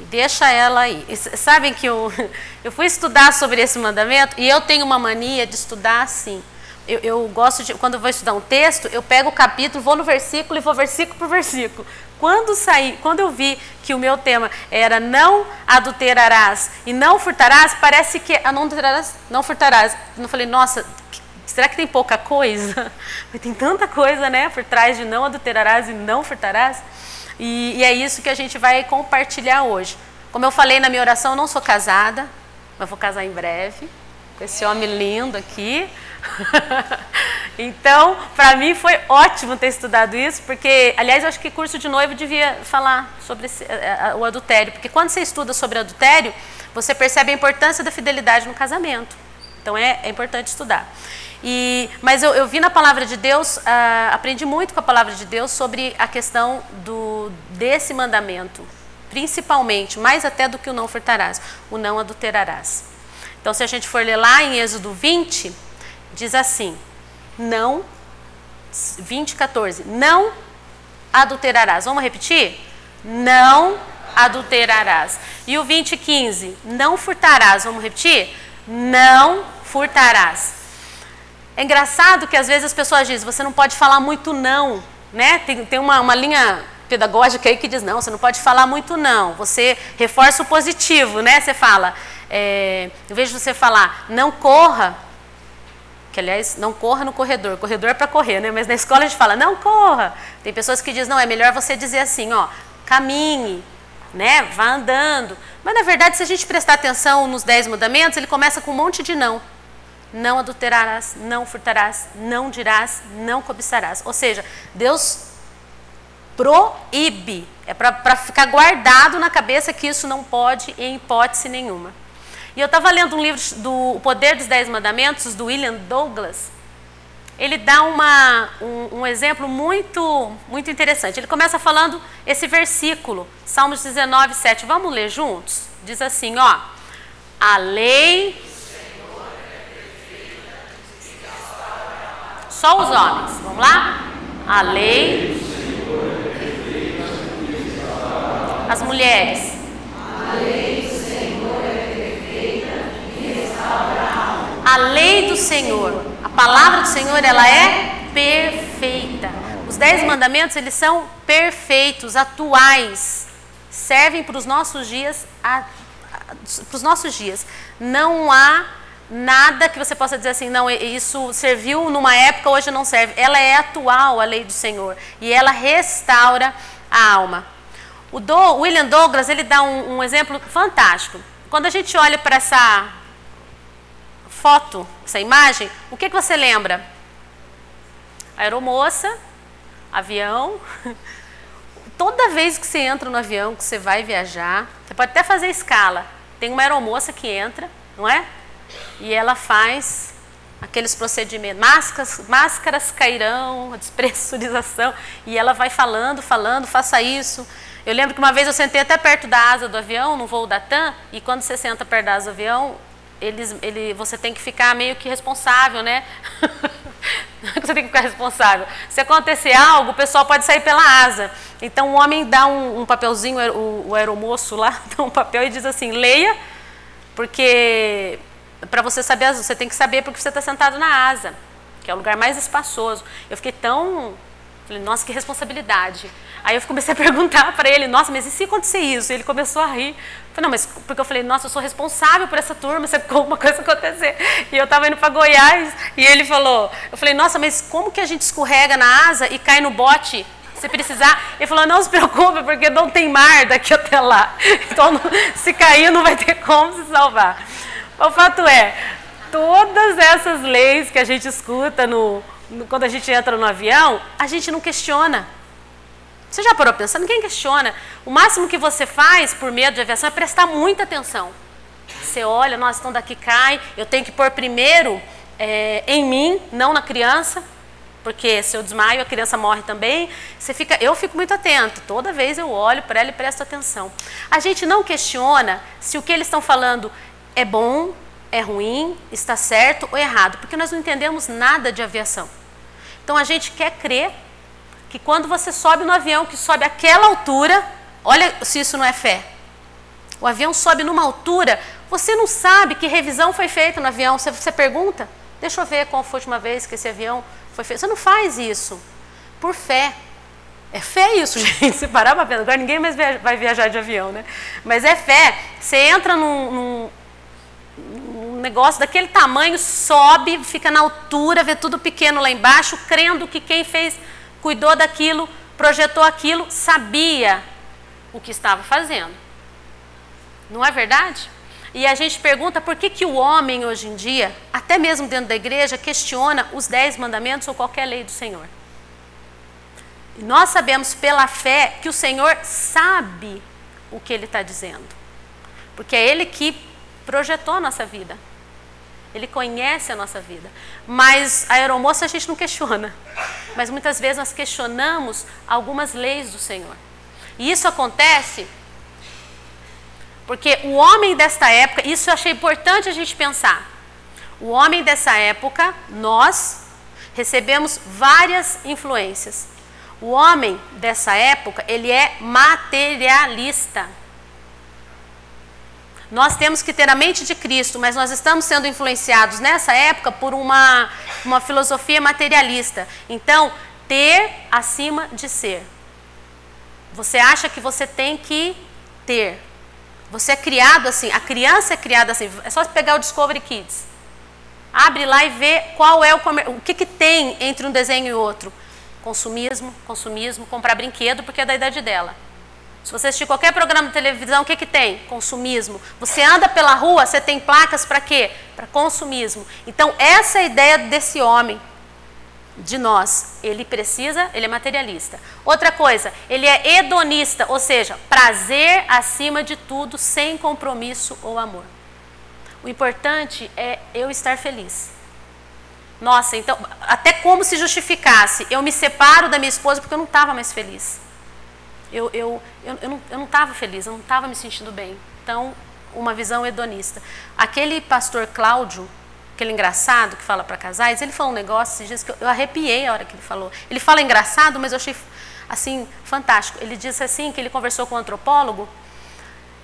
Deixa ela aí. E sabem que eu fui estudar sobre esse mandamento e eu tenho uma mania de estudar assim. Eu gosto de, quando eu vou estudar um texto, eu pego o capítulo, vou no versículo e vou versículo por versículo. Quando eu vi que o meu tema era não adulterarás e não furtarás, parece que não adulterarás, não furtarás. Eu falei, nossa, será que tem pouca coisa? Tem tanta coisa, né, por trás de não adulterarás e não furtarás. E é isso que a gente vai compartilhar hoje. Como eu falei na minha oração, eu não sou casada, mas vou casar em breve com esse homem lindo aqui. Então, para mim foi ótimo ter estudado isso, porque, aliás, eu acho que curso de noivo devia falar sobre o adultério, porque quando você estuda sobre adultério, você percebe a importância da fidelidade no casamento. Então, é importante estudar. Mas eu vi na palavra de Deus, aprendi muito com a palavra de Deus sobre a questão desse mandamento, principalmente, mais até do que o não furtarás, o não adulterarás. Então, se a gente for ler lá em Êxodo 20, diz assim, 20:14, não adulterarás. Vamos repetir? Não adulterarás. E o 20:15, não furtarás. Vamos repetir? Não furtarás. É engraçado que às vezes as pessoas dizem, você não pode falar muito não, né? Tem uma linha pedagógica aí que diz, não, você não pode falar muito não. Você reforça o positivo, né? Você fala, em vez de você falar, não corra, que aliás, não corra no corredor. Corredor é para correr, né? Mas na escola a gente fala, não corra. Tem pessoas que dizem, não, é melhor você dizer assim, ó, caminhe, né? Vá andando. Mas na verdade, se a gente prestar atenção nos 10 mandamentos, ele começa com um monte de não. Não adulterarás, não furtarás, não dirás, não cobiçarás. Ou seja, Deus proíbe. É para ficar guardado na cabeça que isso não pode em hipótese nenhuma. E eu estava lendo um livro do O Poder dos 10 Mandamentos, do William Douglas. Ele dá um exemplo muito interessante. Ele começa falando esse versículo, Salmos 19:7. Vamos ler juntos? Diz assim, ó. A lei... Só os homens. Vamos lá? A lei... As mulheres. A lei do Senhor é perfeita e restaura a alma. A lei do Senhor, a palavra do Senhor, ela é perfeita. Os 10 mandamentos, eles são perfeitos, atuais, servem para os nossos dias, Não há nada que você possa dizer assim, não, isso serviu numa época, hoje não serve. Ela é atual, a lei do Senhor, e ela restaura a alma. O William Douglas, ele dá um exemplo fantástico. Quando a gente olha para essa foto, essa imagem, o que você lembra? Aeromoça, avião. Toda vez que você entra no avião, que você vai viajar, você pode até fazer escala. Tem uma aeromoça que entra, não é? E ela faz aqueles procedimentos, máscaras cairão, a despressurização, e ela vai falando, faça isso. Eu lembro que uma vez eu sentei até perto da asa do avião, no voo da TAM, e quando você senta perto da asa do avião, você tem que ficar meio que responsável, né? Você tem que ficar responsável. Se acontecer algo, o pessoal pode sair pela asa. Então o homem dá um papelzinho, o aeromoço lá, dá um papel e diz assim, leia, porque para você saber, você tem que saber porque você está sentado na asa, que é o lugar mais espaçoso. Eu fiquei falei, nossa, que responsabilidade. Aí eu comecei a perguntar para ele, nossa, mas e se acontecer isso? E ele começou a rir. Eu falei, não, mas porque eu falei, nossa, eu sou responsável por essa turma, se alguma coisa acontecer. E eu estava indo para Goiás e ele falou, eu falei, nossa, mas como que a gente escorrega na asa e cai no bote? Se precisar. Ele falou, não se preocupe, porque não tem mar daqui até lá. Então, se cair, não vai ter como se salvar. O fato é, todas essas leis que a gente escuta quando a gente entra no avião, a gente não questiona. Você já parou pensando? Ninguém questiona. O máximo que você faz por medo de aviação é prestar muita atenção. Você olha, nossa, então daqui cai, eu tenho que pôr primeiro em mim, não na criança, porque se eu desmaio, a criança morre também. Eu fico muito atento, toda vez eu olho para ela e presto atenção. A gente não questiona se o que eles estão falando é bom, é ruim, está certo ou errado, porque nós não entendemos nada de aviação. Então a gente quer crer que quando você sobe no avião, que sobe àquela altura, olha se isso não é fé. O avião sobe numa altura, você não sabe que revisão foi feita no avião. Você pergunta, deixa eu ver qual foi a última vez que esse avião foi feito. Você não faz isso por fé. É fé isso, gente. Se parar para pensar, agora ninguém mais vai viajar de avião, né? Mas é fé. Você entra num negócio daquele tamanho, sobe, fica na altura, vê tudo pequeno lá embaixo, crendo que quem fez, cuidou daquilo, projetou aquilo, sabia o que estava fazendo. Não é verdade? E a gente pergunta por que o homem hoje em dia, até mesmo dentro da igreja, questiona os 10 mandamentos ou qualquer lei do Senhor. E nós sabemos pela fé que o Senhor sabe o que Ele está dizendo. Porque é Ele que projetou a nossa vida. Ele conhece a nossa vida. Mas a aeromoça a gente não questiona. Mas muitas vezes nós questionamos algumas leis do Senhor. E isso acontece porque o homem desta época, isso eu achei importante a gente pensar. O homem dessa época, nós recebemos várias influências. O homem dessa época, ele é materialista. Nós temos que ter a mente de Cristo, mas nós estamos sendo influenciados nessa época por uma filosofia materialista. Então, ter acima de ser. Você acha que você tem que ter. Você é criado assim, a criança é criada assim. É só pegar o Discovery Kids. Abre lá e vê qual é o que tem entre um desenho e outro. Consumismo, comprar brinquedo porque é da idade dela. Se você assistir qualquer programa de televisão, o que tem? Consumismo. Você anda pela rua, você tem placas para quê? Para consumismo. Então, essa é a ideia desse homem, de nós. Ele é materialista. Outra coisa, ele é hedonista, ou seja, prazer acima de tudo, sem compromisso ou amor. O importante é eu estar feliz. Nossa, então, até como se justificasse, eu me separo da minha esposa porque eu não estava mais feliz. Eu não estava feliz, eu não estava me sentindo bem. Então, uma visão hedonista. Aquele pastor Cláudio, aquele engraçado que fala para casais, ele falou um negócio esses dias que eu arrepiei a hora que ele falou. Ele fala engraçado, mas eu achei assim fantástico. Ele disse assim que ele conversou com um antropólogo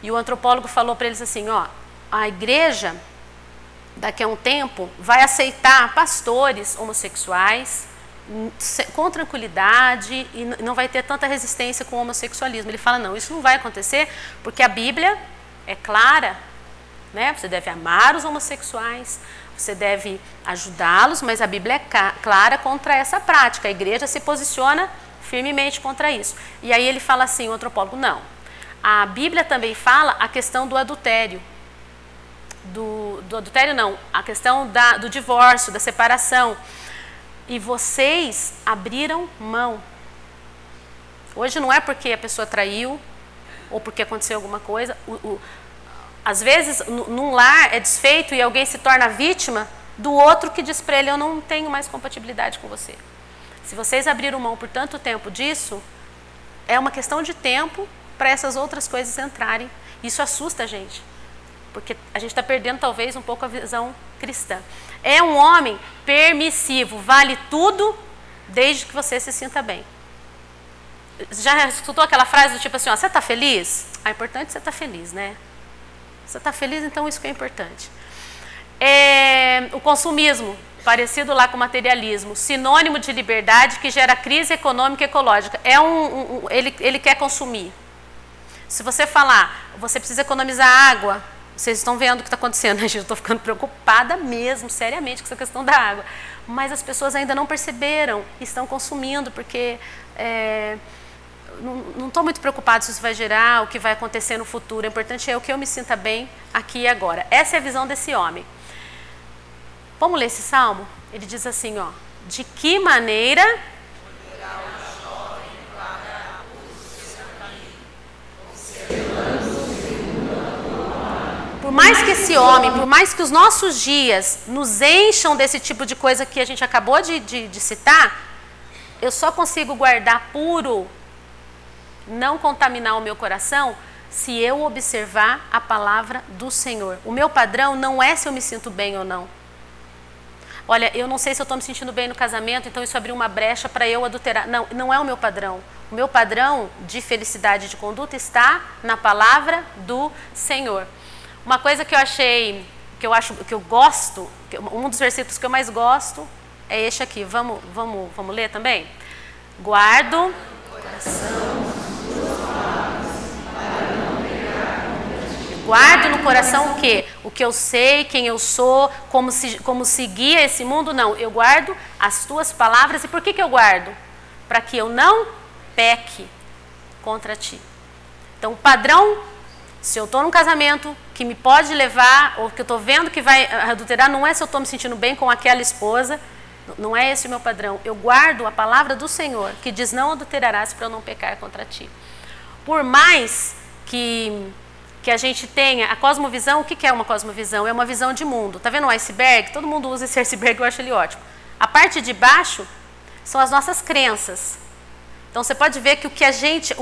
e o antropólogo falou para eles assim, ó, a igreja daqui a um tempo vai aceitar pastores homossexuais com tranquilidade e não vai ter tanta resistência com o homossexualismo. Ele fala, não, isso não vai acontecer porque a Bíblia é clara, né? Você deve amar os homossexuais, você deve ajudá-los, mas a Bíblia é clara contra essa prática. A igreja se posiciona firmemente contra isso. E aí ele fala assim, o antropólogo, não. A Bíblia também fala a questão do adultério. Do adultério não, a questão do divórcio, da separação. E vocês abriram mão. Hoje não é porque a pessoa traiu ou porque aconteceu alguma coisa. Às vezes, num lar é desfeito e alguém se torna vítima do outro que diz para ele, eu não tenho mais compatibilidade com você. Se vocês abriram mão por tanto tempo disso, é uma questão de tempo para essas outras coisas entrarem. Isso assusta a gente. Porque a gente está perdendo talvez um pouco a visão cristã. É um homem permissivo, vale tudo desde que você se sinta bem. Já escutou aquela frase do tipo assim, ó, você está feliz? Ah, é importante você estar feliz, né? Você está feliz, então isso que é importante. O consumismo, parecido lá com o materialismo, sinônimo de liberdade que gera crise econômica e ecológica. Ele quer consumir. Se você falar, você precisa economizar água, vocês estão vendo o que está acontecendo, né, gente? Eu estou ficando preocupada mesmo, seriamente, com essa questão da água. Mas as pessoas ainda não perceberam, estão consumindo, porque não estou muito preocupada se isso vai gerar, o que vai acontecer no futuro. O importante é o que eu me sinta bem aqui e agora. Essa é a visão desse homem. Vamos ler esse salmo? Ele diz assim, ó, de que maneira... Por mais que esse homem, por mais que os nossos dias nos encham desse tipo de coisa que a gente acabou de citar, eu só consigo guardar puro, não contaminar o meu coração, se eu observar a palavra do Senhor. O meu padrão não é se eu me sinto bem ou não. olha, eu não sei se eu estou me sentindo bem no casamento, então isso abriu uma brecha para eu adulterar. Não, não é o meu padrão. O meu padrão de felicidade e de conduta está na palavra do Senhor. Uma coisa que eu achei, que eu gosto, um dos versículos que eu mais gosto é este aqui. Vamos ler também? Guardo guardo no coração o quê? O que eu sei, quem eu sou, como seguir esse mundo? Não, eu guardo as tuas palavras. E por que eu guardo? Para que eu não peque contra ti. Então, o padrão, se eu estou num casamento que me pode levar, ou que eu estou vendo que vai adulterar, não é se eu estou me sentindo bem com aquela esposa, não é esse o meu padrão. Eu guardo a palavra do Senhor, que diz: não adulterarás, para eu não pecar contra ti. Por mais que a gente tenha a cosmovisão, o que é uma cosmovisão? É uma visão de mundo. Tá vendo o iceberg? Todo mundo usa esse iceberg, eu acho ele ótimo. A parte de baixo são as nossas crenças. Então você pode ver que o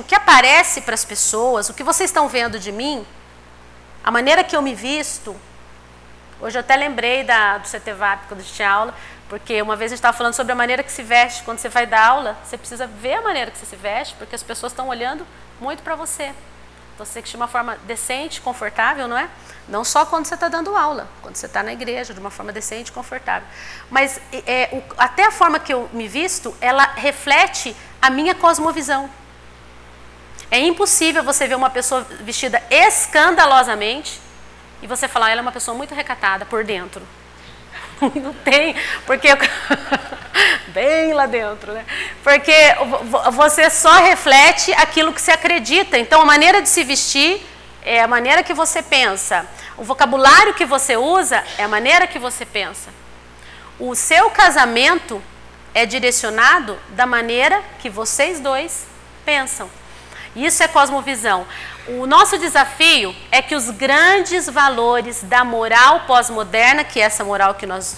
que aparece para as pessoas, o que vocês estão vendo de mim, a maneira que eu me visto. Hoje eu até lembrei do CTVAP quando a gente tinha aula, porque uma vez a gente estava falando sobre a maneira que se veste. Quando você vai dar aula, você precisa ver a maneira que você se veste, porque as pessoas estão olhando muito para você. Então você tem que de uma forma decente, confortável, não é? Não só quando você está dando aula, quando você está na igreja, de uma forma decente e confortável. Mas até a forma que eu me visto, ela reflete a minha cosmovisão. É impossível você ver uma pessoa vestida escandalosamente e você falar: ela é uma pessoa muito recatada por dentro. Não tem, porque bem lá dentro, né? Porque você só reflete aquilo que você acredita. Então, a maneira de se vestir é a maneira que você pensa. O vocabulário que você usa é a maneira que você pensa. O seu casamento é direcionado da maneira que vocês dois pensam. Isso é cosmovisão. O nosso desafio é que os grandes valores da moral pós-moderna, que é essa moral que nós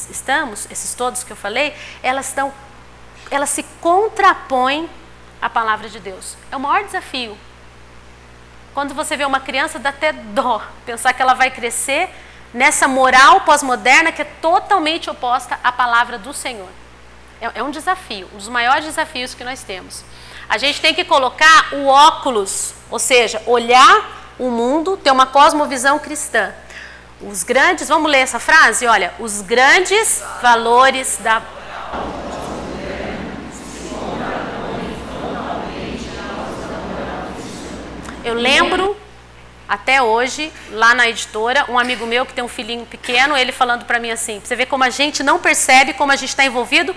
estamos, esses todos que eu falei, elas se contrapõem à palavra de Deus. É o maior desafio. Quando você vê uma criança, dá até dó pensar que ela vai crescer nessa moral pós-moderna que é totalmente oposta à palavra do Senhor. É um desafio, um dos maiores desafios que nós temos. A gente tem que colocar o óculos, ou seja, olhar o mundo, ter uma cosmovisão cristã. Os grandes, vamos ler essa frase? Olha, os grandes valores da... Eu lembro, até hoje, lá na editora, um amigo meu que tem um filhinho pequeno, ele falando para mim assim: você vê como a gente não percebe como a gente está envolvido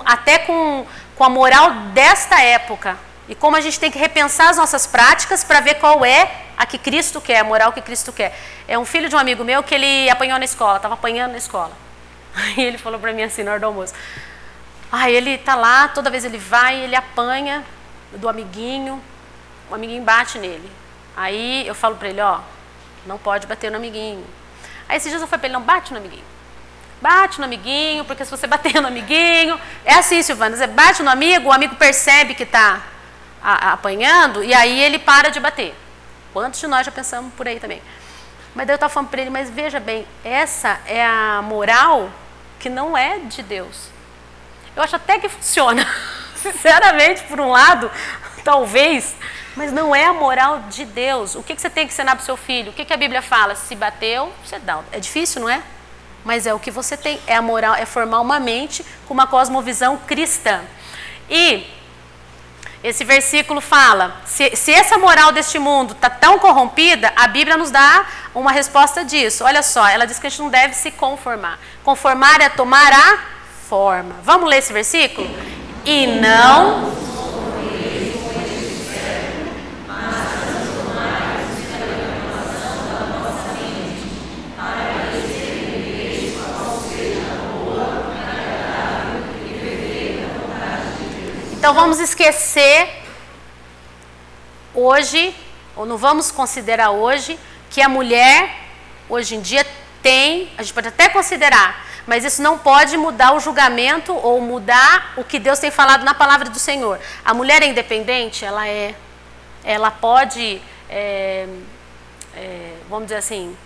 até com a moral desta época. E como a gente tem que repensar as nossas práticas para ver qual é a que Cristo quer, a moral que Cristo quer. É um filho de um amigo meu que ele apanhou na escola, estava apanhando na escola. Aí ele falou para mim assim, na hora do almoço: ele tá lá, toda vez ele vai, ele apanha do amiguinho, o amiguinho bate nele. Aí eu falo para ele: não pode bater no amiguinho. Aí esses dias eu falei para ele: não bate no amiguinho. Bate no amiguinho, porque se você bater no amiguinho... É assim, Silvana, você bate no amigo, o amigo percebe que está apanhando e aí ele para de bater. Quantos de nós já pensamos por aí também? Mas daí eu estava falando para ele: mas veja bem, essa é a moral que não é de Deus. Eu acho até que funciona, sinceramente, por um lado, talvez, mas não é a moral de Deus. O que você tem que ensinar para o seu filho? O que a Bíblia fala? Se bateu, você dá. É difícil, não é? Mas é o que você tem, é a moral, é formar uma mente com uma cosmovisão cristã. E esse versículo fala, se essa moral deste mundo está tão corrompida, a Bíblia nos dá uma resposta disso. Olha só, ela diz que a gente não deve se conformar. Conformar é tomar a forma. Vamos ler esse versículo? E não... Então vamos esquecer hoje, ou não vamos considerar hoje, que a mulher, hoje em dia, a gente pode até considerar, mas isso não pode mudar o julgamento ou mudar o que Deus tem falado na palavra do Senhor. A mulher é independente, ela pode, vamos dizer assim,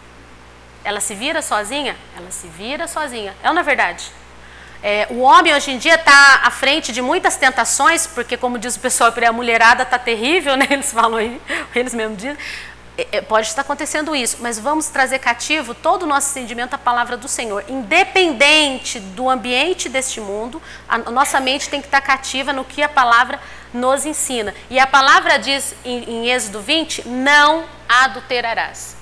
Ela se vira sozinha? Ela se vira sozinha. É ou não é verdade? O homem hoje em dia está à frente de muitas tentações, porque como diz o pessoal, a mulherada está terrível, né? Eles falam aí, eles mesmos dizem. Pode estar acontecendo isso, mas vamos trazer cativo todo o nosso entendimento à palavra do Senhor. Independente do ambiente deste mundo, a nossa mente tem que estar cativa no que a palavra nos ensina. E a palavra diz em Êxodo 20, não adulterarás.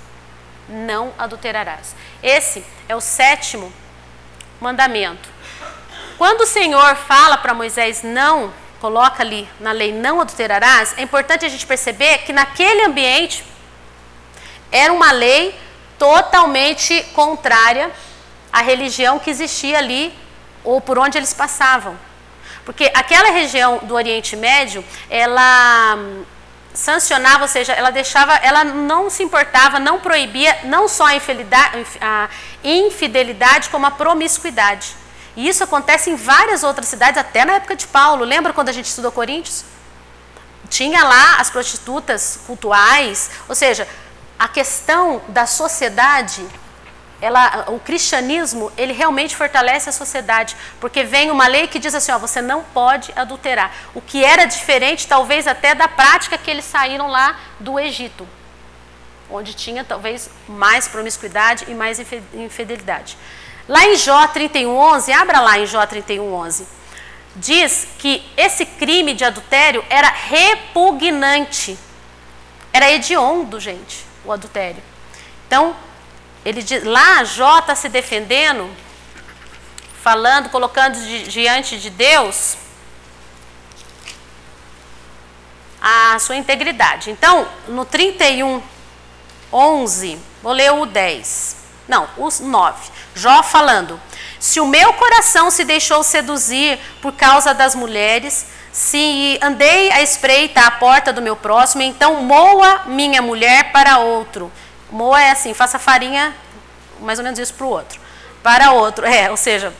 Não adulterarás. Esse é o 7º mandamento. Quando o Senhor fala para Moisés não, coloca ali na lei não adulterarás, é importante a gente perceber que naquele ambiente era uma lei totalmente contrária à religião que existia ali ou por onde eles passavam. Porque aquela região do Oriente Médio, ela sancionava, ou seja, ela deixava, ela não se importava, não proibia não só a infidelidade como a promiscuidade. E isso acontece em várias outras cidades, até na época de Paulo. Lembra quando a gente estudou Coríntios? Tinha lá as prostitutas cultuais, ou seja, a questão da sociedade, o cristianismo, ele realmente fortalece a sociedade, porque vem uma lei que diz assim, ó, você não pode adulterar. O que era diferente, talvez até da prática que eles saíram lá do Egito, onde tinha talvez mais promiscuidade e mais infidelidade. Lá em Jó 31:11, abra lá em Jó 31:11, diz que esse crime de adultério era repugnante, era hediondo, gente, o adultério. Então, ele diz, lá Jó está se defendendo, falando, colocando diante de Deus a sua integridade. Então, no 31:11, vou ler o 10, não, o 9. Jó falando, se o meu coração se deixou seduzir por causa das mulheres, se andei à espreita à porta do meu próximo, então moa minha mulher para outro. Moa é assim, faça farinha, mais ou menos isso para o outro. Para outro, ou seja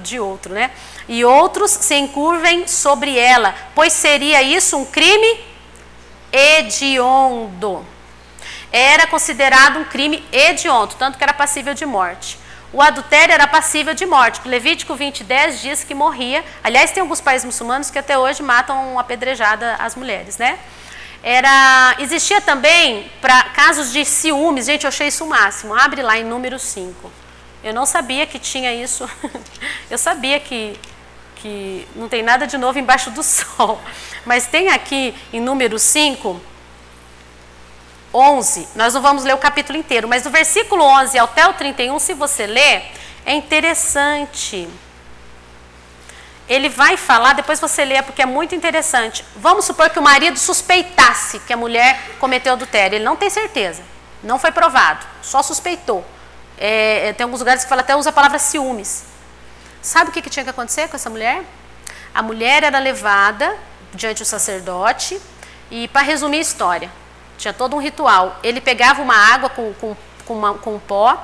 de outro, né? E outros se encurvem sobre ela, pois seria isso um crime hediondo. Era considerado um crime hediondo, tanto que era passível de morte. O adultério era passível de morte. Levítico 20:10 diz que morria. Aliás, tem alguns países muçulmanos que até hoje matam apedrejada as mulheres, né? Existia também, para casos de ciúmes, gente, eu achei isso o máximo. Abre lá em Números 5. Eu não sabia que tinha isso. Eu sabia que não tem nada de novo embaixo do sol. Mas tem aqui em Números 5, 11, nós não vamos ler o capítulo inteiro, mas do versículo 11 até o 31, se você ler, é interessante. Ele vai falar, depois você lê, porque é muito interessante. Vamos supor que o marido suspeitasse que a mulher cometeu adultério. Ele não tem certeza, não foi provado, só suspeitou. Tem alguns lugares que fala, até usa a palavra ciúmes. Sabe o que tinha que acontecer com essa mulher? A mulher era levada diante do sacerdote e, para resumir a história, tinha todo um ritual. Ele pegava uma água com pó,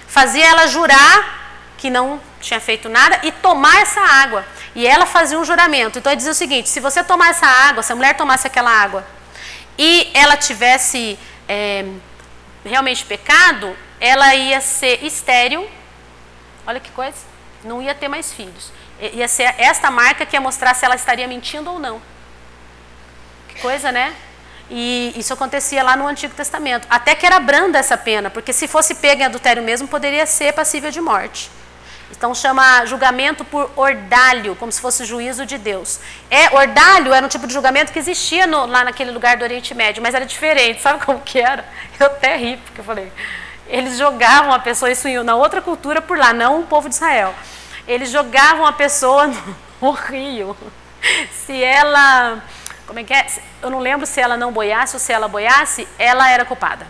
fazia ela jurar que não tinha feito nada e tomar essa água. E ela fazia um juramento. Então ele dizia o seguinte, se você tomar essa água, se a mulher tomasse aquela água e ela tivesse realmente pecado, ela ia ser estéril. Olha que coisa, não ia ter mais filhos. Ia ser esta marca que ia mostrar se ela estaria mentindo ou não. Que coisa, né? E isso acontecia lá no Antigo Testamento. Até que era branda essa pena, porque se fosse pega em adultério mesmo, poderia ser passível de morte. Então chama julgamento por ordalho, como se fosse juízo de Deus. Ordalho era um tipo de julgamento que existia lá naquele lugar do Oriente Médio, mas era diferente. Sabe como que era? Eu até ri, porque eu falei, eles jogavam a pessoa, isso na outra cultura por lá, não o povo de Israel. Eles jogavam a pessoa no rio. Se ela... Como é que é? Eu não lembro se ela não boiasse ou se ela boiasse, ela era culpada.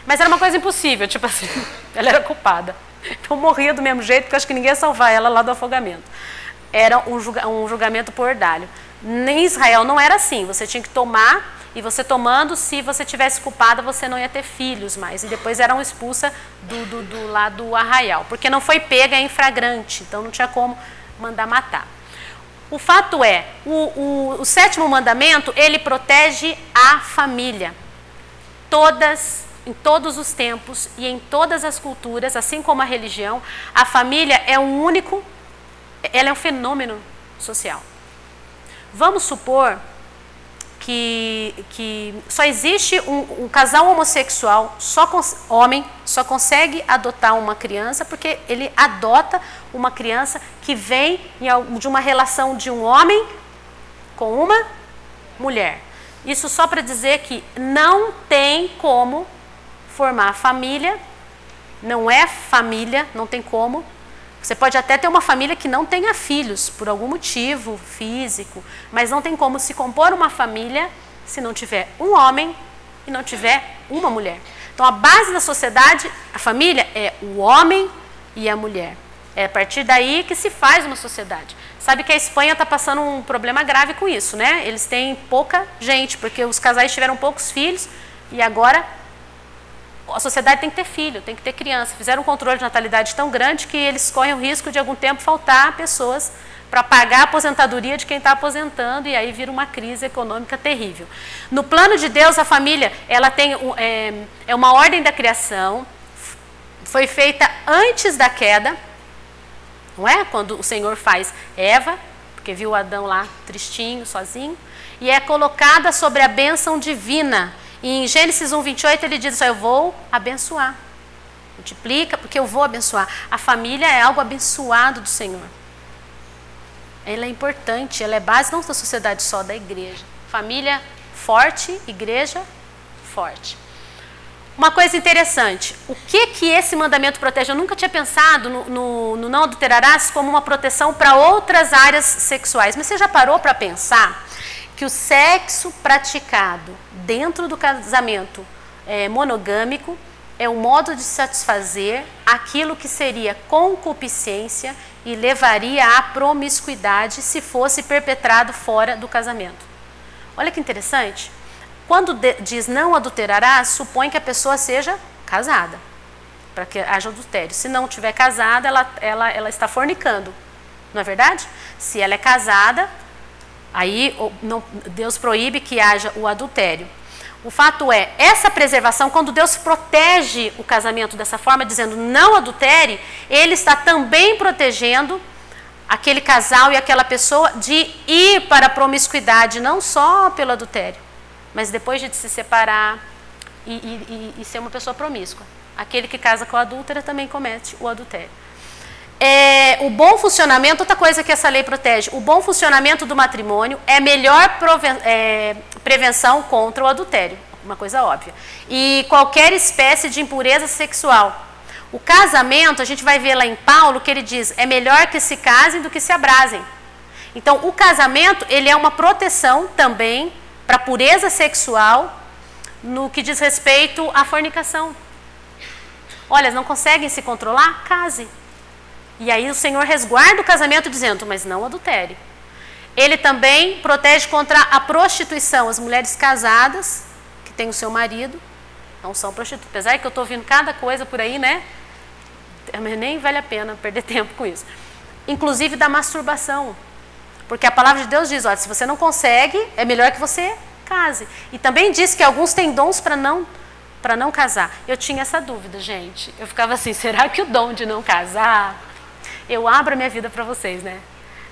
Mas era uma coisa impossível, tipo assim, ela era culpada. Então morria do mesmo jeito, porque eu acho que ninguém ia salvar ela lá do afogamento. Era um julgamento por ordalho. Em Israel não era assim, você tinha que tomar, e você tomando, se você tivesse culpada, você não ia ter filhos mais. E depois eram expulsa do lado do arraial, porque não foi pega em flagrante, então não tinha como mandar matar. O fato é, o 7º mandamento, ele protege a família. Todas em todos os tempos e em todas as culturas, assim como a religião, a família é ela é um fenômeno social. Vamos supor que só existe um casal homossexual, homem, só consegue adotar uma criança porque ele adota uma criança que vem de uma relação de um homem com uma mulher. Isso só para dizer que não tem como formar família, não é família, não tem como. Você pode até ter uma família que não tenha filhos, por algum motivo físico, mas não tem como se compor uma família se não tiver um homem e não tiver uma mulher. Então, a base da sociedade, a família, é o homem e a mulher. É a partir daí que se faz uma sociedade. Sabe que a Espanha está passando um problema grave com isso, né? Eles têm pouca gente, porque os casais tiveram poucos filhos e agora a sociedade tem que ter filho, tem que ter criança. Fizeram um controle de natalidade tão grande que eles correm o risco de algum tempo faltar pessoas para pagar a aposentadoria de quem está aposentando e aí vira uma crise econômica terrível. No plano de Deus, a família ela tem uma ordem da criação, foi feita antes da queda, não é? Quando o Senhor faz Eva, porque viu Adão lá tristinho, sozinho, e é colocada sobre a bênção divina. E em Gênesis 1:28 ele diz assim, eu vou abençoar. Multiplica porque eu vou abençoar. A família é algo abençoado do Senhor. Ela é importante, ela é base não da sociedade só, da igreja. Família forte, igreja forte. Uma coisa interessante, o que esse mandamento protege? Eu nunca tinha pensado no não adulterarás como uma proteção para outras áreas sexuais. Mas você já parou para pensar que o sexo praticado dentro do casamento monogâmico é um modo de satisfazer aquilo que seria concupiscência e levaria à promiscuidade se fosse perpetrado fora do casamento. Olha que interessante. Quando diz não adulterarás, supõe que a pessoa seja casada, para que haja adultério. Se não estiver casada, ela está fornicando, não é verdade? Se ela é casada, aí Deus proíbe que haja o adultério. O fato é, essa preservação, quando Deus protege o casamento dessa forma, dizendo não adultere, Ele está também protegendo aquele casal e aquela pessoa de ir para a promiscuidade, não só pelo adultério, mas depois de se separar e ser uma pessoa promíscua. Aquele que casa com a adúltera também comete o adultério. O bom funcionamento, outra coisa que essa lei protege, o bom funcionamento do matrimônio é a melhor prevenção contra o adultério, uma coisa óbvia. E qualquer espécie de impureza sexual. O casamento, a gente vai ver lá em Paulo que ele diz, é melhor que se casem do que se abrasem. Então, o casamento, ele é uma proteção também para a pureza sexual no que diz respeito à fornicação. Olha, não conseguem se controlar? Case. E aí o Senhor resguarda o casamento dizendo, mas não adultere. Ele também protege contra a prostituição. As mulheres casadas, que têm o seu marido, não são prostitutas. Apesar que eu estou ouvindo cada coisa por aí, né? Mas nem vale a pena perder tempo com isso. Inclusive da masturbação. Porque a palavra de Deus diz, olha, se você não consegue, é melhor que você case. E também diz que alguns têm dons para não casar. Eu tinha essa dúvida, gente. Eu ficava assim, será que o dom de não casar... Eu abro a minha vida para vocês, né?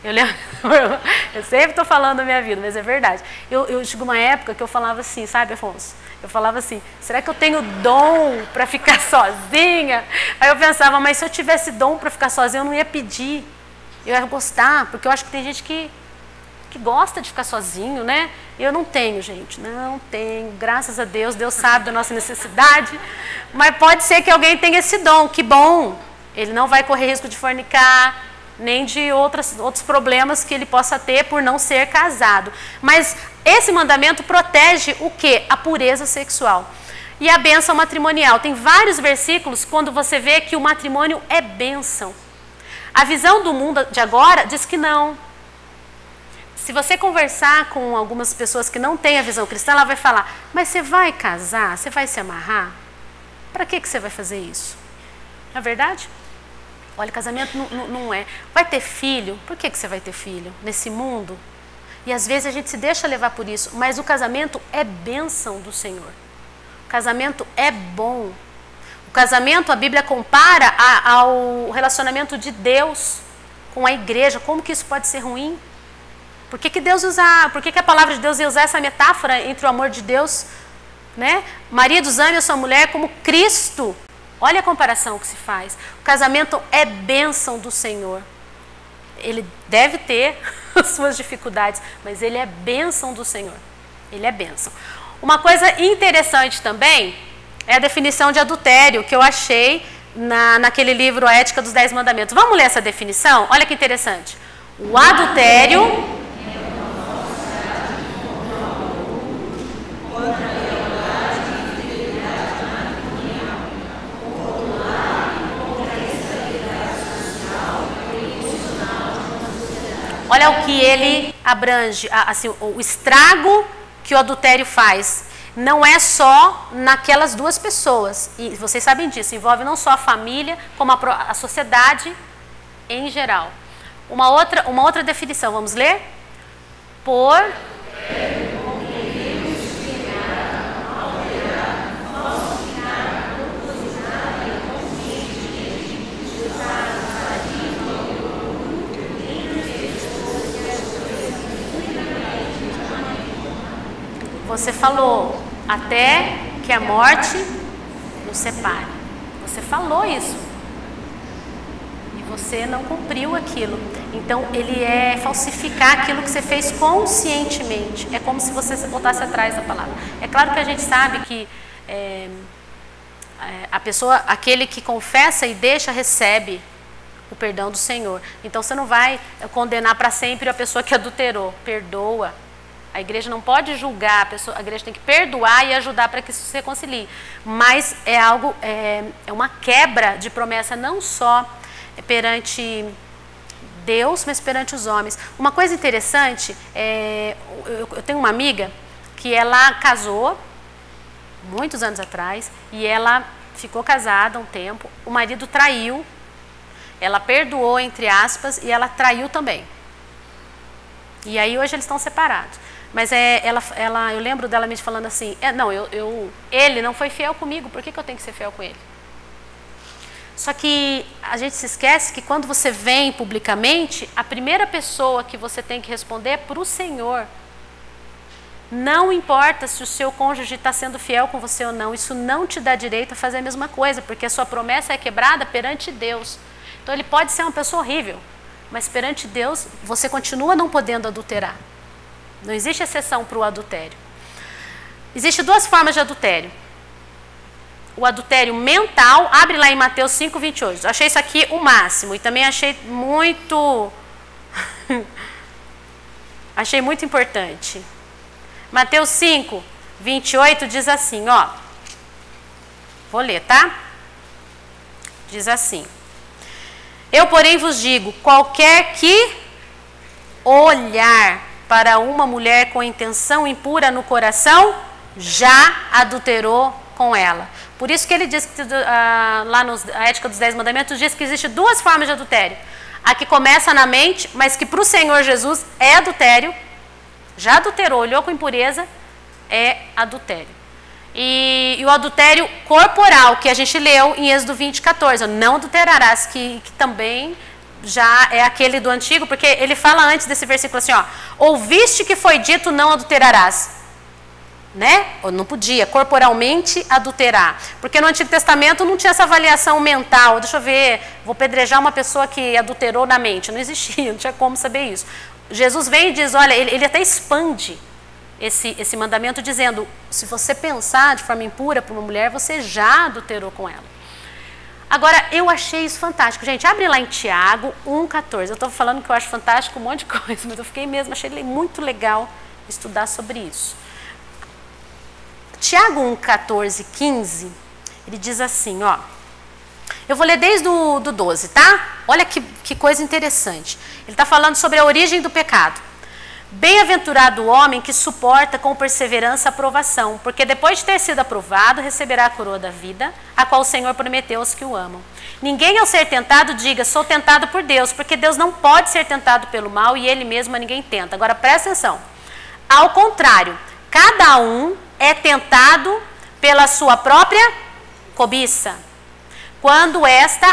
Eu sempre estou falando da minha vida, mas é verdade. Eu chegou uma época que eu falava assim, sabe, Afonso? Eu falava assim, será que eu tenho dom para ficar sozinha? Aí eu pensava, mas se eu tivesse dom para ficar sozinha, eu não ia pedir. Eu ia gostar, porque eu acho que tem gente que gosta de ficar sozinho, né? Eu não tenho, gente, não tenho. Graças a Deus, Deus sabe da nossa necessidade. Mas pode ser que alguém tenha esse dom, que bom. Ele não vai correr risco de fornicar, nem de outros problemas que ele possa ter por não ser casado. Mas esse mandamento protege o quê? A pureza sexual. E a bênção matrimonial. Tem vários versículos quando você vê que o matrimônio é bênção. A visão do mundo de agora diz que não. Se você conversar com algumas pessoas que não têm a visão cristã, ela vai falar, mas você vai casar? Você vai se amarrar? Para que você vai fazer isso? Não é verdade? Olha, casamento não é. Vai ter filho? Por que você vai ter filho nesse mundo? E às vezes a gente se deixa levar por isso, mas o casamento é bênção do Senhor. O casamento é bom. O casamento, a Bíblia compara ao relacionamento de Deus com a igreja. Como que isso pode ser ruim? Por que que a palavra de Deus ia usar essa metáfora entre o amor de Deus, né? Maridos, ame a sua mulher como Cristo. Olha a comparação que se faz. O casamento é bênção do Senhor. Ele deve ter as suas dificuldades, mas ele é bênção do Senhor. Ele é bênção. Uma coisa interessante também é a definição de adultério, que eu achei naquele livro A Ética dos 10 Mandamentos. Vamos ler essa definição? Olha que interessante. O adultério... Olha o que ele abrange, assim, o estrago que o adultério faz. Não é só naquelas duas pessoas, e vocês sabem disso, envolve não só a família, como a sociedade em geral. Uma outra definição, vamos ler? Por... Você falou, até que a morte nos separe. Você falou isso. E você não cumpriu aquilo. Então, ele é falsificar aquilo que você fez conscientemente. É como se você voltasse atrás da palavra. É claro que a gente sabe que a pessoa, aquele que confessa e deixa, recebe o perdão do Senhor. Então, você não vai condenar para sempre a pessoa que adulterou. Perdoa. A igreja não pode julgar a pessoa, a igreja tem que perdoar e ajudar para que isso se reconcilie. Mas é algo, é uma quebra de promessa não só perante Deus, mas perante os homens. Uma coisa interessante, eu tenho uma amiga que ela casou muitos anos atrás e ela ficou casada um tempo, o marido traiu, ela perdoou, entre aspas, e ela traiu também. E aí hoje eles estão separados. Mas eu lembro dela me falando assim, ele não foi fiel comigo, por que eu tenho que ser fiel com ele? Só que a gente se esquece que quando você vem publicamente, a primeira pessoa que você tem que responder é para o Senhor. Não importa se o seu cônjuge está sendo fiel com você ou não, isso não te dá direito a fazer a mesma coisa, porque a sua promessa é quebrada perante Deus. Então ele pode ser uma pessoa horrível, mas perante Deus você continua não podendo adulterar. Não existe exceção para o adultério. Existem duas formas de adultério. O adultério mental, abre lá em Mateus 5:28. Eu achei isso aqui o máximo e também achei muito achei muito importante. Mateus 5:28 diz assim, ó. Vou ler, tá? Diz assim: Eu, porém, vos digo, qualquer que olhar para uma mulher com intenção impura no coração, já adulterou com ela. Por isso que ele diz que lá na Ética dos 10 Mandamentos diz que existe duas formas de adultério. A que começa na mente, mas que para o Senhor Jesus é adultério. Já adulterou, olhou com impureza, é adultério. E o adultério corporal, que a gente leu em Êxodo 20:14, não adulterarás, que também já é aquele do antigo, porque ele fala antes desse versículo assim, ó, ouviste que foi dito não adulterarás, né? Ou não podia corporalmente adulterar, porque no Antigo Testamento não tinha essa avaliação mental, deixa eu ver, vou pedrejar uma pessoa que adulterou na mente, não existia, não tinha como saber isso. Jesus vem e diz, olha, ele até expande esse mandamento dizendo, se você pensar de forma impura para uma mulher, você já adulterou com ela. Agora, eu achei isso fantástico. Gente, abre lá em Tiago 1:14. Eu estou falando que eu acho fantástico um monte de coisa, mas eu fiquei mesmo, achei muito legal estudar sobre isso. Tiago 1:14-15, ele diz assim, ó. Eu vou ler desde o 12, tá? Olha que coisa interessante. Ele está falando sobre a origem do pecado. Bem-aventurado o homem que suporta com perseverança a provação, porque depois de ter sido aprovado, receberá a coroa da vida, a qual o Senhor prometeu aos que o amam. Ninguém ao ser tentado diga, sou tentado por Deus, porque Deus não pode ser tentado pelo mal e Ele mesmo a ninguém tenta. Agora presta atenção. Ao contrário, cada um é tentado pela sua própria cobiça, quando esta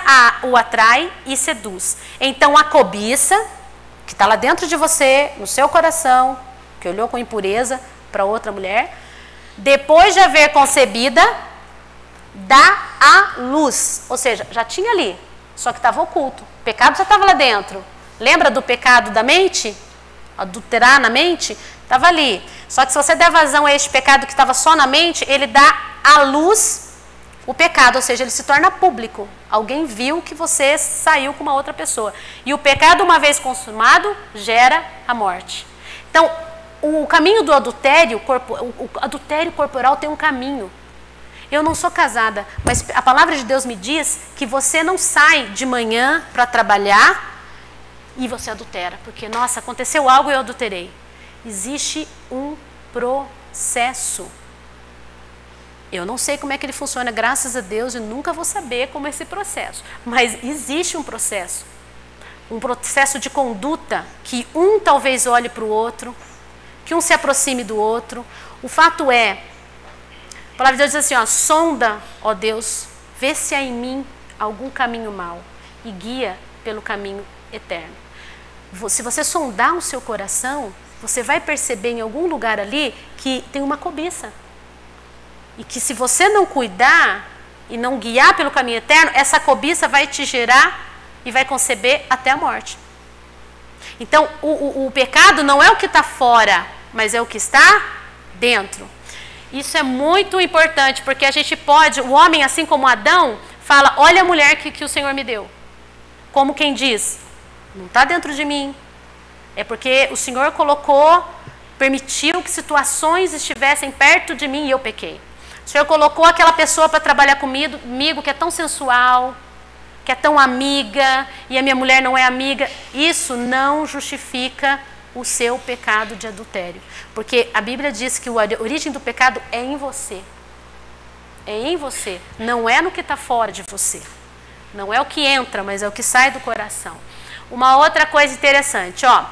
o atrai e seduz. Então a cobiça, que está lá dentro de você, no seu coração, que olhou com impureza para outra mulher, depois de haver concebida, dá a luz. Ou seja, já tinha ali, só que estava oculto. O pecado já estava lá dentro. Lembra do pecado da mente? Adulterar na mente? Estava ali. Só que se você der vazão a este pecado que estava só na mente, ele dá à luz o pecado, ou seja, ele se torna público. Alguém viu que você saiu com uma outra pessoa. E o pecado, uma vez consumado, gera a morte. Então, o caminho do adultério, o adultério corporal tem um caminho. Eu não sou casada, mas a palavra de Deus me diz que você não sai de manhã para trabalhar e você adultera. Porque, nossa, aconteceu algo e eu adulterei. Existe um processo. Eu não sei como é que ele funciona, graças a Deus, e nunca vou saber como é esse processo. Mas existe um processo de conduta, que um talvez olhe para o outro, que um se aproxime do outro. O fato é, a palavra de Deus diz assim, ó, sonda, ó Deus, vê se há em mim algum caminho mau e guia pelo caminho eterno. Se você sondar o seu coração, você vai perceber em algum lugar ali que tem uma cobiça. E que se você não cuidar e não guiar pelo caminho eterno, essa cobiça vai te gerar e vai conceber até a morte. Então, o pecado não é o que está fora, mas é o que está dentro. Isso é muito importante, porque a gente pode, o homem, assim como Adão, fala, olha a mulher que o Senhor me deu. Como quem diz, não está dentro de mim. É porque o Senhor permitiu que situações estivessem perto de mim e eu pequei. O Senhor colocou aquela pessoa para trabalhar comigo que é tão sensual, que é tão amiga, e a minha mulher não é amiga. Isso não justifica o seu pecado de adultério. Porque a Bíblia diz que a origem do pecado é em você. É em você, não é no que está fora de você. Não é o que entra, mas é o que sai do coração. Uma outra coisa interessante, ó.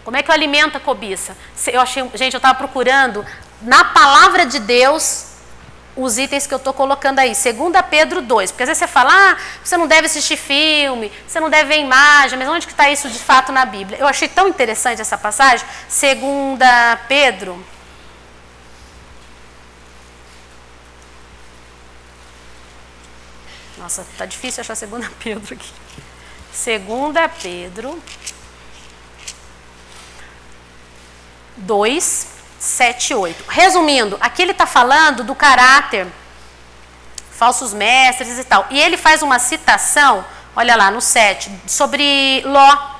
Como é que eu alimento a cobiça? Gente, eu estava procurando na palavra de Deus os itens que eu estou colocando aí. 2 Pedro 2. Porque às vezes você fala, você não deve assistir filme, você não deve ver imagem, mas onde que está isso de fato na Bíblia? Eu achei tão interessante essa passagem. 2 Pedro. Nossa, tá difícil achar 2 Pedro aqui. 2 Pedro 2, 7, 8. Resumindo, aqui ele está falando do caráter, falsos mestres e tal. E ele faz uma citação, olha lá, no 7, sobre Ló.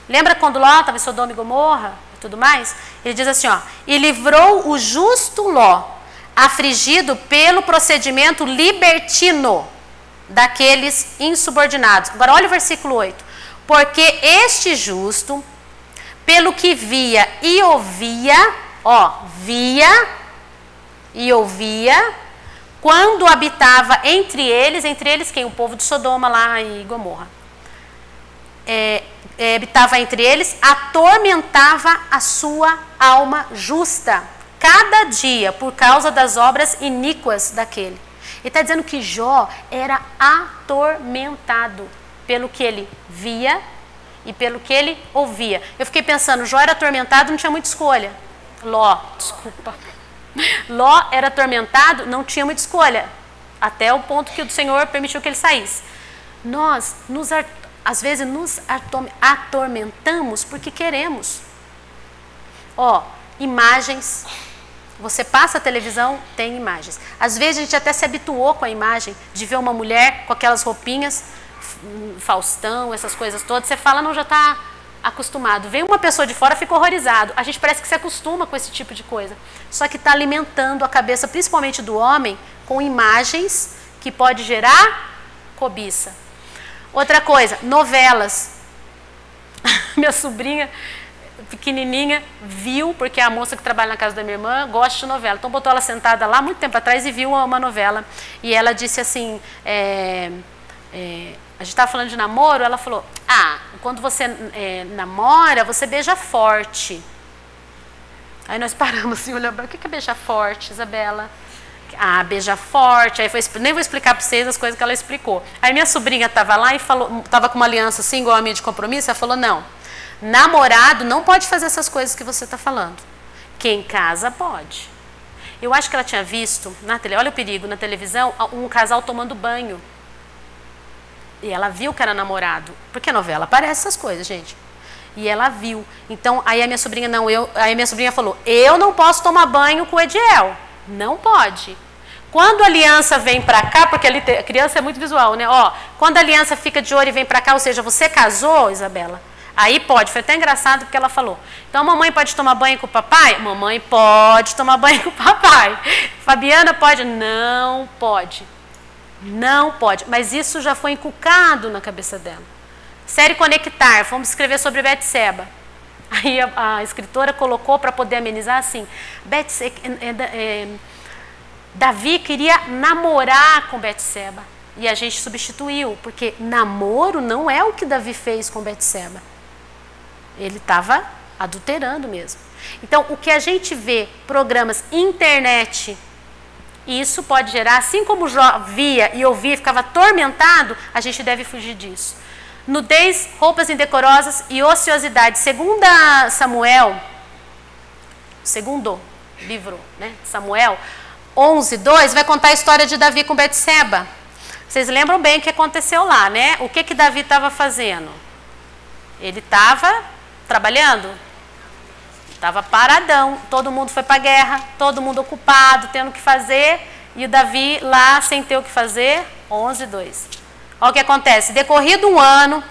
Lembra quando Ló estava em Sodoma e Gomorra e tudo mais? Ele diz assim, ó, e livrou o justo Ló, afligido pelo procedimento libertino daqueles insubordinados. Agora olha o versículo 8. Porque este justo, pelo que via e ouvia, via e ouvia, quando habitava entre eles quem? O povo de Sodoma lá e Gomorra. Habitava entre eles, atormentava a sua alma justa, cada dia, por causa das obras iníquas daquele. Ele está dizendo que Jó era atormentado pelo que ele via e pelo que ele ouvia. Eu fiquei pensando, Jó era atormentado, não tinha muita escolha. Ló era atormentado, não tinha muita escolha. Até o ponto que o Senhor permitiu que ele saísse. Nós, às vezes, nos atormentamos porque queremos. Imagens. Você passa a televisão, tem imagens. Às vezes a gente até se habituou com a imagem de ver uma mulher com aquelas roupinhas, Faustão, essas coisas todas. Você fala, não, já está acostumado. Vem uma pessoa de fora, fica horrorizado. A gente parece que se acostuma com esse tipo de coisa. Só que está alimentando a cabeça, principalmente do homem, com imagens que pode gerar cobiça. Outra coisa, novelas. Minha sobrinha pequenininha viu, porque a moça que trabalha na casa da minha irmã gosta de novela. Então botou ela sentada lá muito tempo atrás e viu uma novela. E ela disse assim, a gente estava falando de namoro, ela falou, quando você namora, você beija forte. Aí nós paramos assim, olhamos, o que é beijar forte, Isabela? beija forte, aí nem vou explicar para vocês as coisas que ela explicou. Aí minha sobrinha estava lá e falou, estava com uma aliança assim, igual a minha de compromisso, ela falou, não, namorado não pode fazer essas coisas que você está falando. Quem casa pode. Eu acho que ela tinha visto, olha o perigo, na televisão, um casal tomando banho. E ela viu que era namorado, porque a novela aparece essas coisas, gente. E ela viu. Então, aí a minha sobrinha, aí a minha sobrinha falou, eu não posso tomar banho com o Ediel. Não pode. Quando a aliança vem pra cá, porque a criança é muito visual, né? Ó, quando a aliança fica de olho e vem pra cá, ou seja, você casou, Isabela, aí pode. Foi até engraçado porque ela falou, então a mamãe pode tomar banho com o papai? Mamãe pode tomar banho com o papai. Fabiana pode? Não pode. Não pode. Mas isso já foi inculcado na cabeça dela. Série Conectar, vamos escrever sobre Betseba. Aí a escritora colocou para poder amenizar assim, Davi queria namorar com Betseba. E a gente substituiu, porque namoro não é o que Davi fez com Betseba. Ele estava adulterando mesmo. Então, o que a gente vê, programas, internet, isso pode gerar, assim como Jó via e ouvia e ficava atormentado, a gente deve fugir disso. Nudez, roupas indecorosas e ociosidade. Segundo livro, né, Samuel 11:2, vai contar a história de Davi com Betseba. Vocês lembram bem o que aconteceu lá, né? O que Davi estava fazendo? Ele estava trabalhando? Estava paradão, todo mundo foi para a guerra, todo mundo ocupado, tendo o que fazer, e o Davi lá sem ter o que fazer, 11:2. Olha o que acontece, decorrido um ano,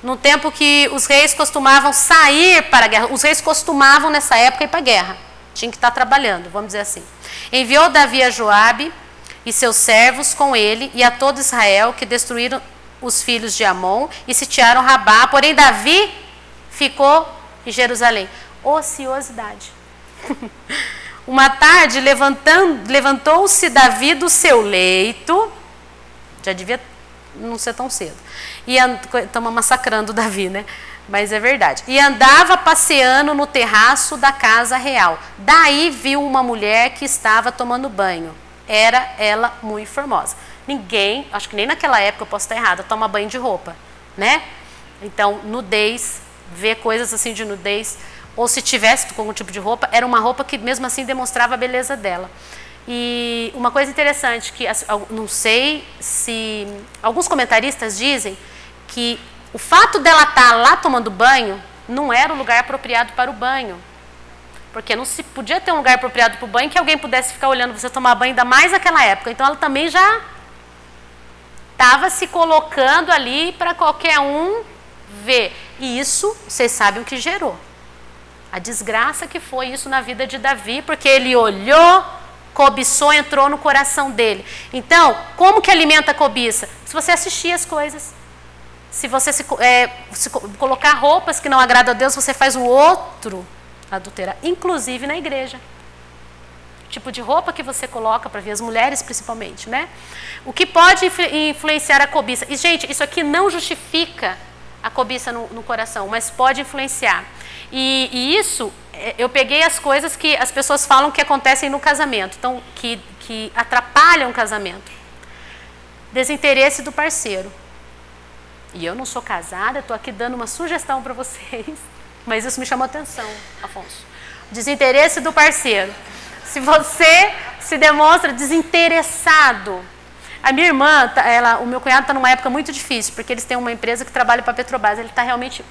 no tempo que os reis costumavam sair para a guerra, os reis costumavam nessa época ir para a guerra, tinha que estar trabalhando, vamos dizer assim. Enviou Davi a Joabe e seus servos com ele e a todo Israel, que destruíram os filhos de Amon e sitiaram Rabá, porém Davi ficou em Jerusalém. Ociosidade. Uma tarde, levantou-se Davi do seu leito, já devia não ser tão cedo, e estamos massacrando Davi, né? Mas é verdade. E andava passeando no terraço da casa real. Daí viu uma mulher que estava tomando banho. Era ela muito formosa. Ninguém, acho que nem naquela época, eu posso estar errada, toma banho de roupa, né? Então, nudez, ver coisas assim de nudez, ou se tivesse com algum tipo de roupa, era uma roupa que mesmo assim demonstrava a beleza dela. E uma coisa interessante, que não sei se alguns comentaristas dizem que o fato dela estar lá tomando banho não era o lugar apropriado para o banho. Porque não se podia ter um lugar apropriado para o banho que alguém pudesse ficar olhando você tomar banho, ainda mais naquela época. Então ela também já estava se colocando ali para qualquer um ver. E isso, vocês sabem o que gerou. A desgraça que foi isso na vida de Davi, porque ele olhou, cobiçou, entrou no coração dele. Então, como que alimenta a cobiça? Se você assistir as coisas. Se você se colocar roupas que não agradam a Deus, você faz o outro adulterar, inclusive na igreja. O tipo de roupa que você coloca para ver, as mulheres principalmente, né? O que pode influenciar a cobiça? E, gente, isso aqui não justifica a cobiça no coração, mas pode influenciar. E isso, eu peguei as coisas que as pessoas falam que acontecem no casamento, então, que atrapalham o casamento. Desinteresse do parceiro. E eu não sou casada, estou aqui dando uma sugestão para vocês, mas isso me chamou atenção, Afonso. Desinteresse do parceiro. Se você se demonstra desinteressado. A minha irmã, o meu cunhado está numa época muito difícil, porque eles têm uma empresa que trabalha para a Petrobras. Ele está realmente,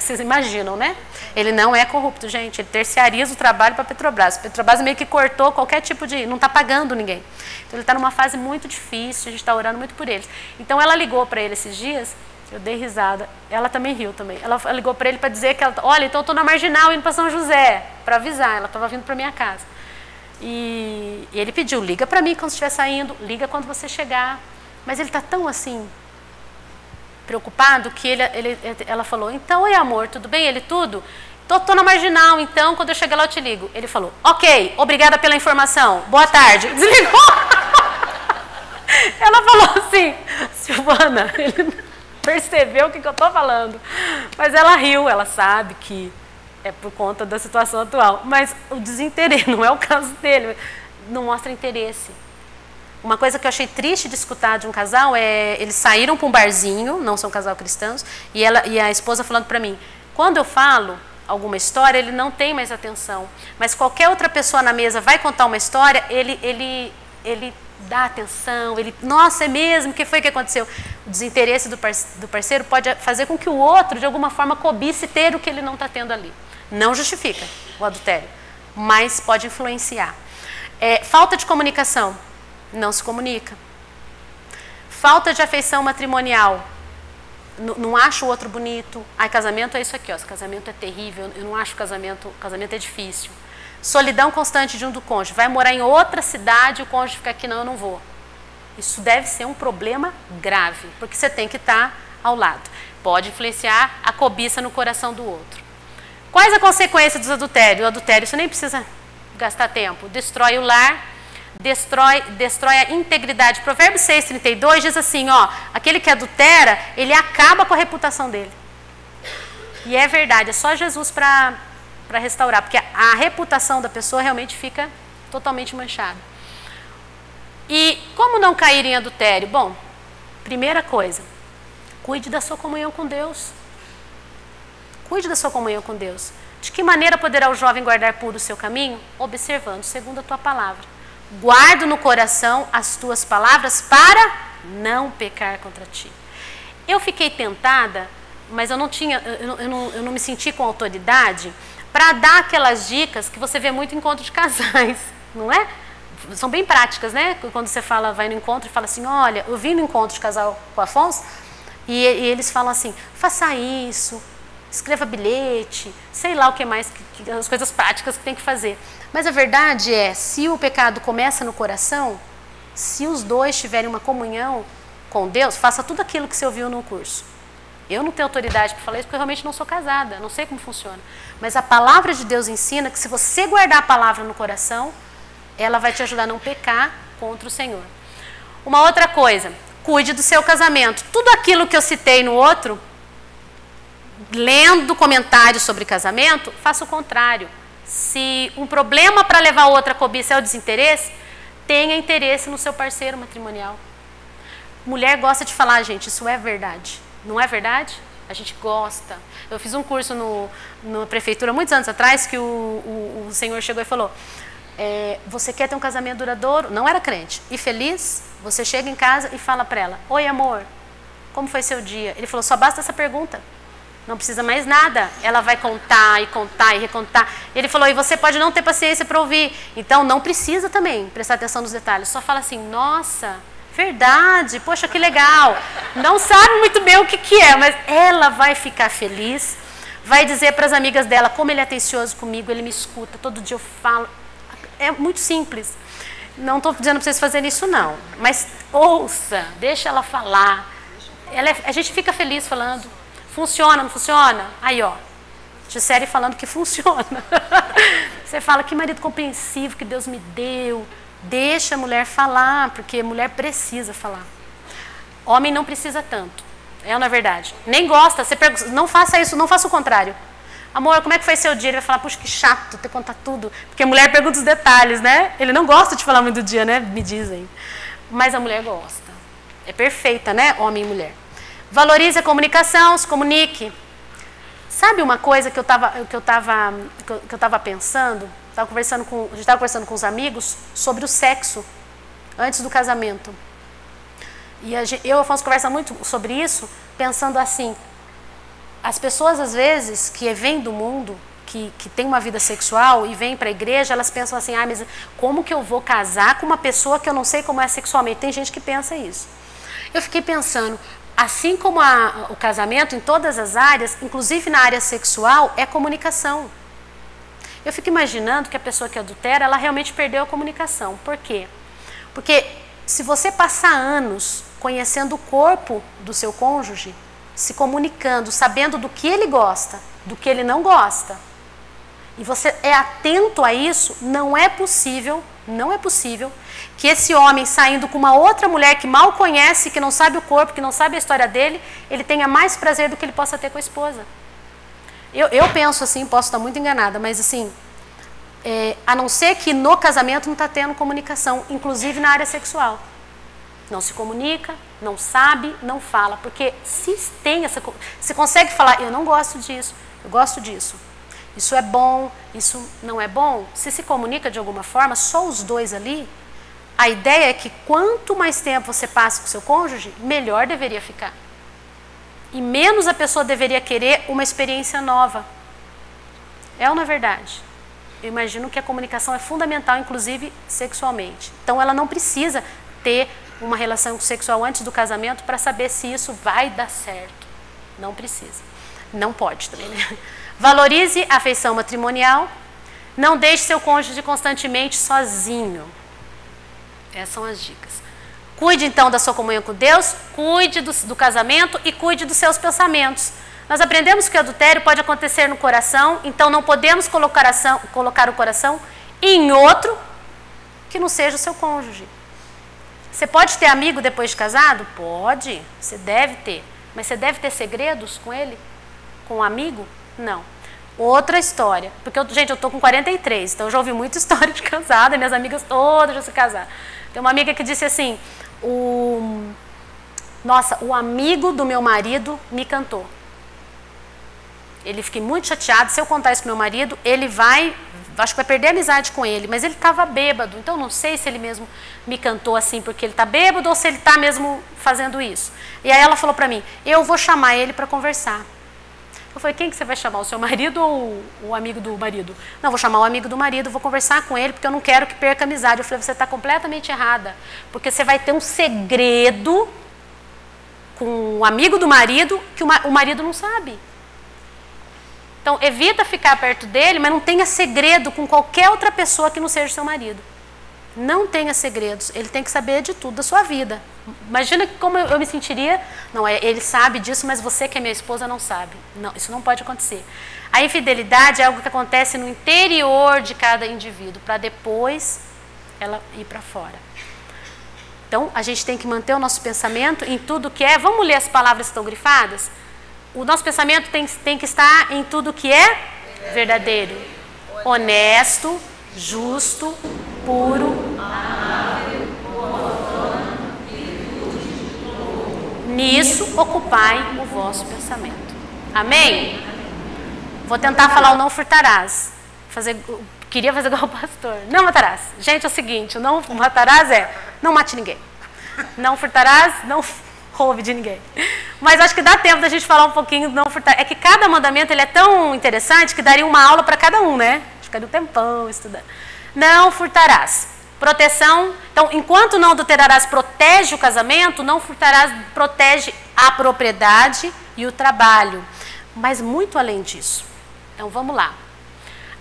vocês imaginam, né? Ele não é corrupto, gente. Ele terciariza o trabalho para a Petrobras. A Petrobras meio que cortou qualquer tipo de... não está pagando ninguém. Então ele está numa fase muito difícil, a gente está orando muito por eles. Então ela ligou para ele esses dias, eu dei risada, ela também riu também. Ela ligou para ele para dizer que, olha, então eu estou na Marginal indo para São José, para avisar, ela estava vindo para minha casa. E ele pediu, liga para mim quando estiver saindo, liga quando você chegar. Mas ele está tão assim, preocupado, que ela falou, então, oi amor, tudo bem? Ele, tudo? Tô na Marginal, então, quando eu chegar lá eu te ligo. Ele falou, ok, obrigada pela informação, boa tarde. Desligou. Ela falou assim, Silvana, ele percebeu o que eu estou falando. Mas ela riu, ela sabe que é por conta da situação atual. Mas o desinteresse, não é o caso dele, não mostra interesse. uma coisa que eu achei triste de escutar de um casal é, eles saíram para um barzinho, não são casal cristãos, e a esposa falando para mim, quando eu falo alguma história, ele não tem mais atenção, mas qualquer outra pessoa na mesa vai contar uma história, ele dá atenção, ele, nossa, é mesmo, o que foi que aconteceu? O desinteresse do parceiro pode fazer com que o outro, de alguma forma, cobice ter o que ele não está tendo ali. Não justifica o adultério, mas pode influenciar. Falta de comunicação, não se comunica. Falta de afeição matrimonial, não acho o outro bonito. Ai, casamento é isso aqui, ó, esse casamento é terrível, eu não acho casamento é difícil. Solidão constante de um do cônjuge, vai morar em outra cidade, o cônjuge fica aqui, não, eu não vou. Isso deve ser um problema grave, porque você tem que estar ao lado. Pode influenciar a cobiça no coração do outro. Quais as consequências do adultério? O adultério, você nem precisa gastar tempo, destrói o lar, destrói a integridade. Provérbios 6:32 diz assim, ó, aquele que adultera, ele acaba com a reputação dele. E é verdade, é só Jesus para restaurar, porque a reputação da pessoa realmente fica totalmente manchada. E como não cair em adultério? Bom, primeira coisa, cuide da sua comunhão com Deus. Cuide da sua comunhão com Deus. De que maneira poderá o jovem guardar puro o seu caminho? Observando, segundo a tua palavra. Guardo no coração as tuas palavras para não pecar contra ti. Eu fiquei tentada, mas eu não me senti com autoridade para dar aquelas dicas que você vê muito em encontro de casais, não é? São bem práticas, né? Quando você fala, vai no encontro e fala assim, olha, eu vim no encontro de casal com o Afonso e eles falam assim, faça isso, escreva bilhete, sei lá o que mais, as coisas práticas que tem que fazer. Mas a verdade é, se o pecado começa no coração, se os dois tiverem uma comunhão com Deus, faça tudo aquilo que você ouviu no curso. Eu não tenho autoridade para falar isso porque eu realmente não sou casada, não sei como funciona. Mas a palavra de Deus ensina que se você guardar a palavra no coração, ela vai te ajudar a não pecar contra o Senhor. Uma outra coisa, cuide do seu casamento. Tudo aquilo que eu citei no outro, lendo comentários sobre casamento, faça o contrário. Se um problema para levar outra cobiça é o desinteresse, tenha interesse no seu parceiro matrimonial. Mulher gosta de falar, gente, isso é verdade. Não é verdade? A gente gosta. Eu fiz um curso na prefeitura muitos anos atrás que o senhor chegou e falou, você quer ter um casamento duradouro? Não era crente. E feliz? Você chega em casa e fala para ela, oi amor, como foi seu dia? Ele falou, só basta essa pergunta. Não precisa mais nada. Ela vai contar e contar e recontar. Ele falou, e você pode não ter paciência para ouvir. Então não precisa também prestar atenção nos detalhes. Só fala assim, nossa, verdade, poxa, que legal. Não sabe muito bem o que é, mas ela vai ficar feliz. Vai dizer para as amigas dela como ele é atencioso comigo, ele me escuta, todo dia eu falo. É muito simples. Não estou dizendo para vocês fazerem isso não. Mas ouça, deixa ela falar. A gente fica feliz falando. Funciona, não funciona? Aí, ó, Gisele falando que funciona. Você fala, que marido compreensivo que Deus me deu. Deixa a mulher falar, porque a mulher precisa falar. Homem não precisa tanto. É, na verdade. Nem gosta. Você não faça isso, não faça o contrário. Amor, como é que foi seu dia? Ele vai falar, puxa, que chato ter que contar tudo. Porque a mulher pergunta os detalhes, né? Ele não gosta de falar muito do dia, né? Me dizem. Mas a mulher gosta. É perfeita, né? Homem e mulher. Valorize a comunicação, se comunique. Sabe uma coisa que eu estava pensando? A gente estava conversando com os amigos sobre o sexo antes do casamento. E eu e o Afonso conversa muito sobre isso, pensando assim, as pessoas às vezes que vêm do mundo, que tem uma vida sexual e vêm para a igreja, elas pensam assim, mas como que eu vou casar com uma pessoa que eu não sei como é sexualmente? Tem gente que pensa isso. Eu fiquei pensando, assim como o casamento em todas as áreas, inclusive na área sexual, é comunicação. Eu fico imaginando que a pessoa que adultera, ela realmente perdeu a comunicação. Por quê? Porque se você passar anos conhecendo o corpo do seu cônjuge, se comunicando, sabendo do que ele gosta, do que ele não gosta, e você é atento a isso, não é possível que esse homem saindo com uma outra mulher que mal conhece, que não sabe o corpo, que não sabe a história dele, ele tenha mais prazer do que ele possa ter com a esposa. Eu penso assim, posso estar muito enganada, mas assim, a não ser que no casamento não está tendo comunicação, inclusive na área sexual. Não se comunica, não sabe, não fala. Porque se consegue falar, eu não gosto disso, eu gosto disso. Isso é bom, isso não é bom. Se comunica de alguma forma, só os dois ali, a ideia é que quanto mais tempo você passa com o seu cônjuge, melhor deveria ficar. E menos a pessoa deveria querer uma experiência nova. É ou não é verdade? Eu imagino que a comunicação é fundamental, inclusive sexualmente. Então ela não precisa ter uma relação sexual antes do casamento para saber se isso vai dar certo. Não precisa. Não pode também, né? Valorize a afeição matrimonial. Não deixe seu cônjuge constantemente sozinho. Essas são as dicas. Cuide então da sua comunhão com Deus, cuide do casamento e cuide dos seus pensamentos. Nós aprendemos que o adultério pode acontecer no coração, então não podemos colocar o coração em outro que não seja o seu cônjuge. Você pode ter amigo depois de casado? Pode, você deve ter. Mas você deve ter segredos com ele? Com um amigo? Não. Outra história. Porque, gente, eu estou com 43, então eu já ouvi muita história de casada, minhas amigas todas já se casaram. Tem uma amiga que disse assim, nossa, o amigo do meu marido me cantou. Ele fiquei muito chateado, se eu contar isso pro meu marido, ele acho que vai perder a amizade com ele, mas ele estava bêbado, então não sei se ele mesmo me cantou assim porque ele está bêbado ou se ele está mesmo fazendo isso. E aí ela falou para mim, eu vou chamar ele para conversar. Eu falei, quem que você vai chamar, o seu marido ou o amigo do marido? Não, vou chamar o amigo do marido, vou conversar com ele porque eu não quero que perca a amizade. Eu falei, você está completamente errada, porque você vai ter um segredo com o amigo do marido que o marido não sabe. Então, evita ficar perto dele, mas não tenha segredo com qualquer outra pessoa que não seja seu marido. Não tenha segredos. Ele tem que saber de tudo da sua vida. Imagina como eu me sentiria. Não, ele sabe disso, mas você que é minha esposa não sabe. Não, isso não pode acontecer. A infidelidade é algo que acontece no interior de cada indivíduo, para depois ela ir para fora. Então, a gente tem que manter o nosso pensamento em tudo que é. Vamos ler as palavras que estão grifadas? O nosso pensamento tem que estar em tudo que é verdadeiro, honesto, justo, puro, amável, nisso ocupai o vosso pensamento. Amém? Vou tentar falar o não furtarás. Queria fazer igual o pastor. Não matarás. Gente, é o seguinte, o não matarás não mate ninguém. Não furtarás, não roube de ninguém. Mas acho que dá tempo da gente falar um pouquinho do não furtar. É que cada mandamento ele é tão interessante que daria uma aula para cada um, né? Ficaria um tempão estudando. Não furtarás. Proteção. Então, enquanto não adulterarás protege o casamento, não furtarás protege a propriedade e o trabalho. Mas muito além disso. Então, vamos lá.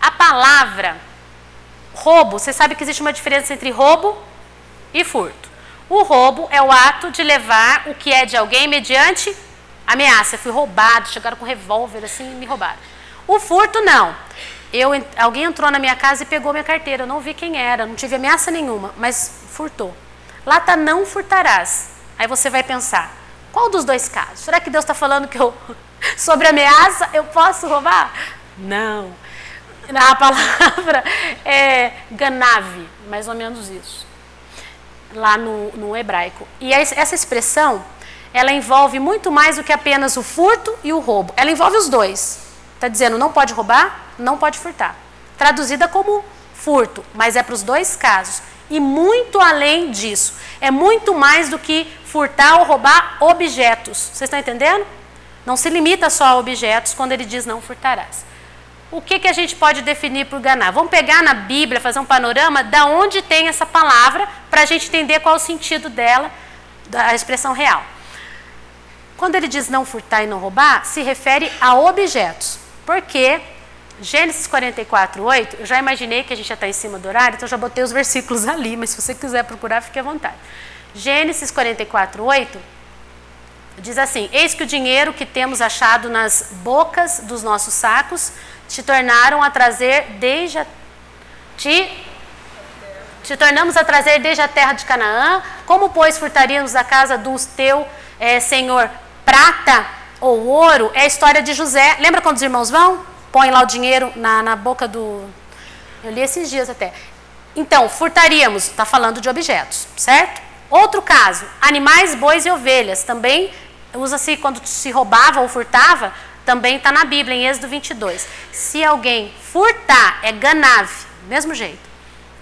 A palavra roubo, você sabe que existe uma diferença entre roubo e furto. O roubo é o ato de levar o que é de alguém mediante ameaça. Eu fui roubado, chegaram com revólver assim e me roubaram. O furto não. Alguém entrou na minha casa e pegou minha carteira. Eu não vi quem era, não tive ameaça nenhuma, mas furtou. Lá está não furtarás. Aí você vai pensar, qual dos dois casos? Será que Deus está falando que sobre ameaça eu posso roubar? Não. A palavra é ganave, mais ou menos isso. Lá no hebraico. E essa expressão, ela envolve muito mais do que apenas o furto e o roubo. Ela envolve os dois. Está dizendo, não pode roubar, não pode furtar. Traduzida como furto, mas é para os dois casos. E muito além disso. É muito mais do que furtar ou roubar objetos. Vocês estão entendendo? Não se limita só a objetos quando ele diz não furtarás. O que a gente pode definir por ganar? Vamos pegar na Bíblia, fazer um panorama da onde tem essa palavra para a gente entender qual é o sentido dela, da expressão real. Quando ele diz não furtar e não roubar, se refere a objetos. Porque Gênesis 44:8, eu já imaginei que a gente já está em cima do horário, então eu já botei os versículos ali, mas se você quiser procurar, fique à vontade. Gênesis 44:8 diz assim, eis que o dinheiro que temos achado nas bocas dos nossos sacos te tornamos a trazer desde a terra de Canaã. Como, pois, furtaríamos a casa do teu senhor prata ou ouro? É a história de José. Lembra quando os irmãos vão? Põem lá o dinheiro na boca do... Eu li esses dias até. Então, furtaríamos, está falando de objetos, certo? Outro caso, animais, bois e ovelhas. Também usa-se quando se roubava ou furtava, também está na Bíblia, em Êxodo 22. Se alguém furtar, é ganave, mesmo jeito.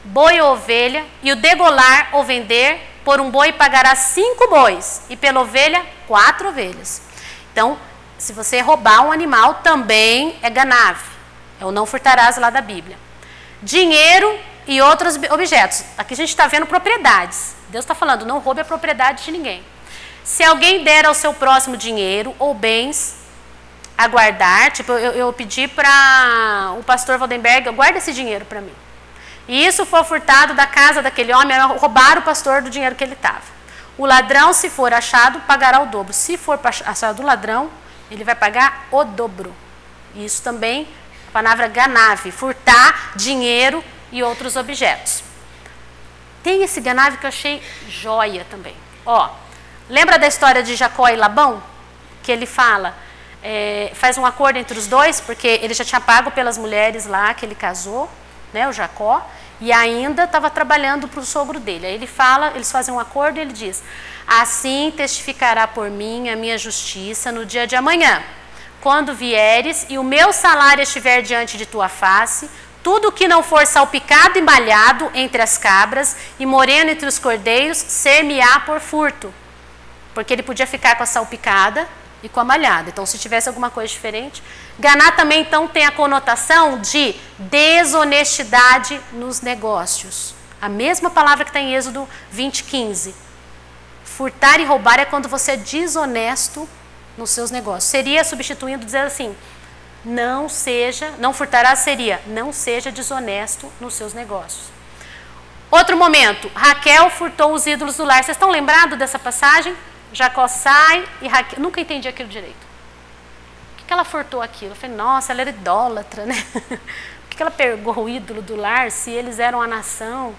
Boi ou ovelha, e o degolar ou vender, por um boi pagará 5 bois, e pela ovelha, 4 ovelhas. Então, se você roubar um animal, também é ganave. É o não furtarás lá da Bíblia. Dinheiro e outros objetos. Aqui a gente está vendo propriedades. Deus está falando, não roube a propriedade de ninguém. Se alguém der ao seu próximo dinheiro ou bens a guardar, tipo, eu pedi para o pastor Waldenberg, guarda esse dinheiro para mim. E isso for furtado da casa daquele homem, roubar o pastor do dinheiro que ele estava. O ladrão, se for achado, pagará o dobro. Se for achado o ladrão, ele vai pagar o dobro. Isso também, a palavra ganave, furtar dinheiro e outros objetos. Tem esse ganave que eu achei joia também. Ó, lembra da história de Jacó e Labão? Que ele fala, faz um acordo entre os dois, porque ele já tinha pago pelas mulheres lá que ele casou, né, o Jacó, e ainda estava trabalhando para o sogro dele. Aí ele fala, eles fazem um acordo e ele diz, assim testificará por mim a minha justiça no dia de amanhã, quando vieres e o meu salário estiver diante de tua face, tudo que não for salpicado e malhado entre as cabras e moreno entre os cordeiros, ser-me-á por furto. Porque ele podia ficar com a salpicada e com a malhada. Então, se tivesse alguma coisa diferente. Ganar também, então, tem a conotação de desonestidade nos negócios. A mesma palavra que está em Êxodo 20:15. Furtar e roubar é quando você é desonesto nos seus negócios. Seria substituindo, dizer assim, não furtarás seria, não seja desonesto nos seus negócios. Outro momento, Raquel furtou os ídolos do lar. Vocês estão lembrados dessa passagem? Jacó sai e Raquel, nunca entendi aquilo direito. Por que ela furtou aquilo? Eu falei, nossa, ela era idólatra, né? Por que ela pegou o ídolo do lar se eles eram a nação?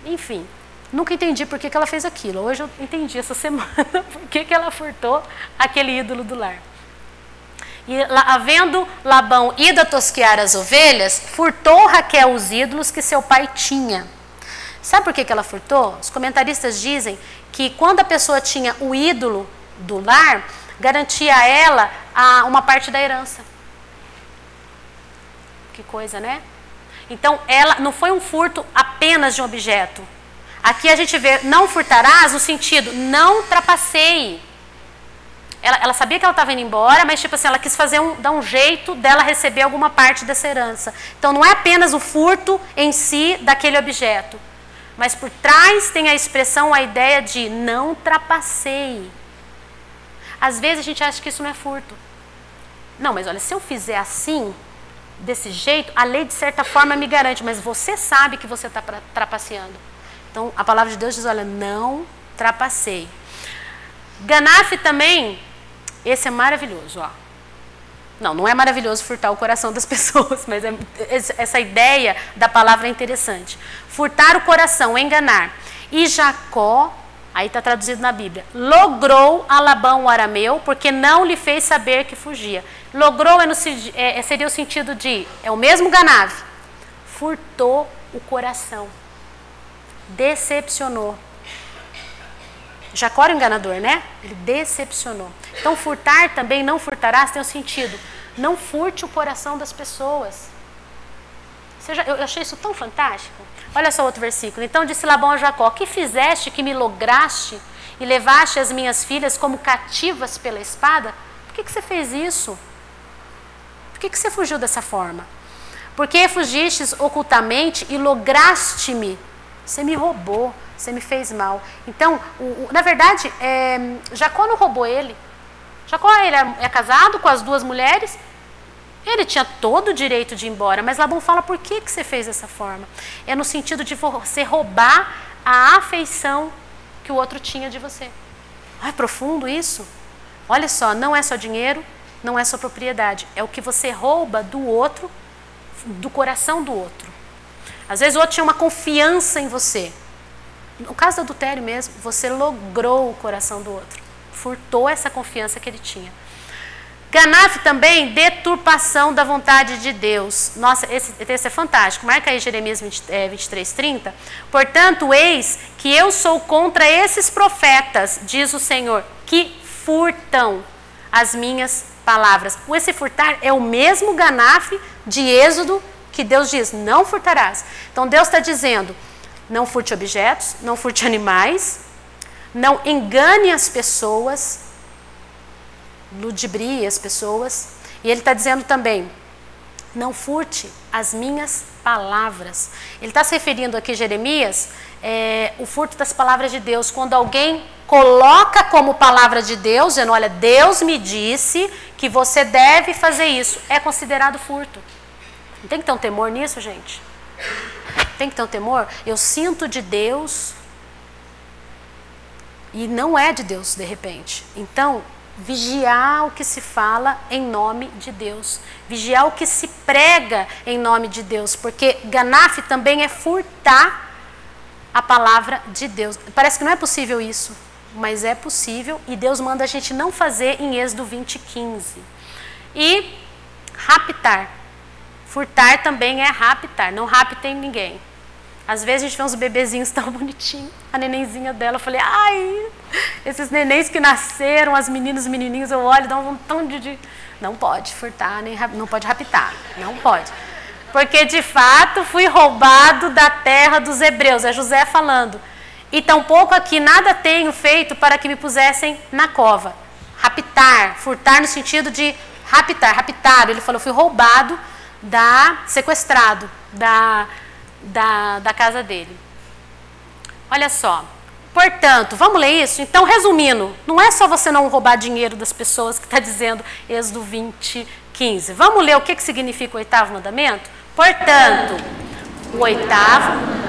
Enfim, nunca entendi por que ela fez aquilo. Hoje eu entendi essa semana por que ela furtou aquele ídolo do lar. E havendo Labão ido a tosquear as ovelhas, furtou Raquel os ídolos que seu pai tinha. Sabe por que ela furtou? Os comentaristas dizem que quando a pessoa tinha o ídolo do lar, garantia a ela uma parte da herança. Que coisa, né? Então, ela não foi um furto apenas de um objeto. Aqui a gente vê, não furtarás no sentido, não trapaceie. Ela sabia que ela estava indo embora, mas tipo assim, ela quis dar um jeito dela receber alguma parte dessa herança. Então, não é apenas o furto em si daquele objeto. Mas por trás tem a expressão, a ideia de não trapaceie. Às vezes a gente acha que isso não é furto. Não, mas olha, se eu fizer assim, desse jeito, a lei de certa forma me garante, mas você sabe que você está trapaceando. Então a palavra de Deus diz, olha, não trapaceie. Ganaf também, esse é maravilhoso, ó. Não é maravilhoso furtar o coração das pessoas, mas essa ideia da palavra é interessante. Furtar o coração, enganar. E Jacó, aí está traduzido na Bíblia, logrou a Labão o arameu, porque não lhe fez saber que fugia. Logrou seria o sentido de, é o mesmo ganave, furtou o coração, decepcionou. Jacó era um enganador, né? Ele decepcionou. Então, furtar também, não furtarás, tem o sentido. Não furte o coração das pessoas. Eu achei isso tão fantástico. Olha só outro versículo. Então disse Labão a Jacó, que fizeste que me lograste e levaste as minhas filhas como cativas pela espada? Por que você fez isso? Por que você fugiu dessa forma? Porque fugistes ocultamente e lograste-me. Você me roubou, você me fez mal. Então, na verdade, Jacó não roubou ele. Jacó ele é casado com as duas mulheres. Ele tinha todo o direito de ir embora. Mas Labão fala, por que você fez dessa forma? É no sentido de você roubar a afeição que o outro tinha de você. É profundo isso? Olha só, não é só dinheiro, não é só propriedade. É o que você rouba do outro, do coração do outro. Às vezes o outro tinha uma confiança em você. No caso do adultério mesmo, você logrou o coração do outro. Furtou essa confiança que ele tinha. Ganaf também, deturpação da vontade de Deus. Nossa, esse texto é fantástico. Marca aí Jeremias 23:30. Portanto, eis que eu sou contra esses profetas, diz o Senhor, que furtam as minhas palavras. Esse furtar é o mesmo Ganaf de Êxodo, que Deus diz, não furtarás. Então Deus está dizendo, não furte objetos, não furte animais, não engane as pessoas, ludibrie as pessoas. E ele está dizendo também, não furte as minhas palavras. Ele está se referindo aqui, Jeremias, o furto das palavras de Deus. Quando alguém coloca como palavra de Deus, dizendo, olha, Deus me disse que você deve fazer isso, é considerado furto. Não tem que ter um temor nisso, gente? Tem que ter um temor? Eu sinto de Deus e não é de Deus de repente. Então, vigiar o que se fala em nome de Deus. Vigiar o que se prega em nome de Deus. Porque Ganaf também é furtar a palavra de Deus. Parece que não é possível isso, mas é possível e Deus manda a gente não fazer em Êxodo 20:15. E raptar. Furtar também é raptar, não raptem ninguém. Às vezes a gente vê uns bebezinhos tão bonitinhos, a nenenzinha dela, eu falei, ai, esses nenéns que nasceram, as meninas, os menininhos, eu olho, dá um vontade de... Não pode furtar, nem não pode raptar, não pode. Porque de fato fui roubado da terra dos hebreus, é José falando. E tampouco aqui nada tenho feito para que me pusessem na cova. Raptar, furtar no sentido de raptar, raptado. Ele falou, fui roubado, sequestrado da casa dele. Olha só. Portanto, vamos ler isso? Então, resumindo, não é só você não roubar dinheiro das pessoas que está dizendo Êxodo 20:15. Vamos ler o que significa o oitavo mandamento? Portanto, o oitavo...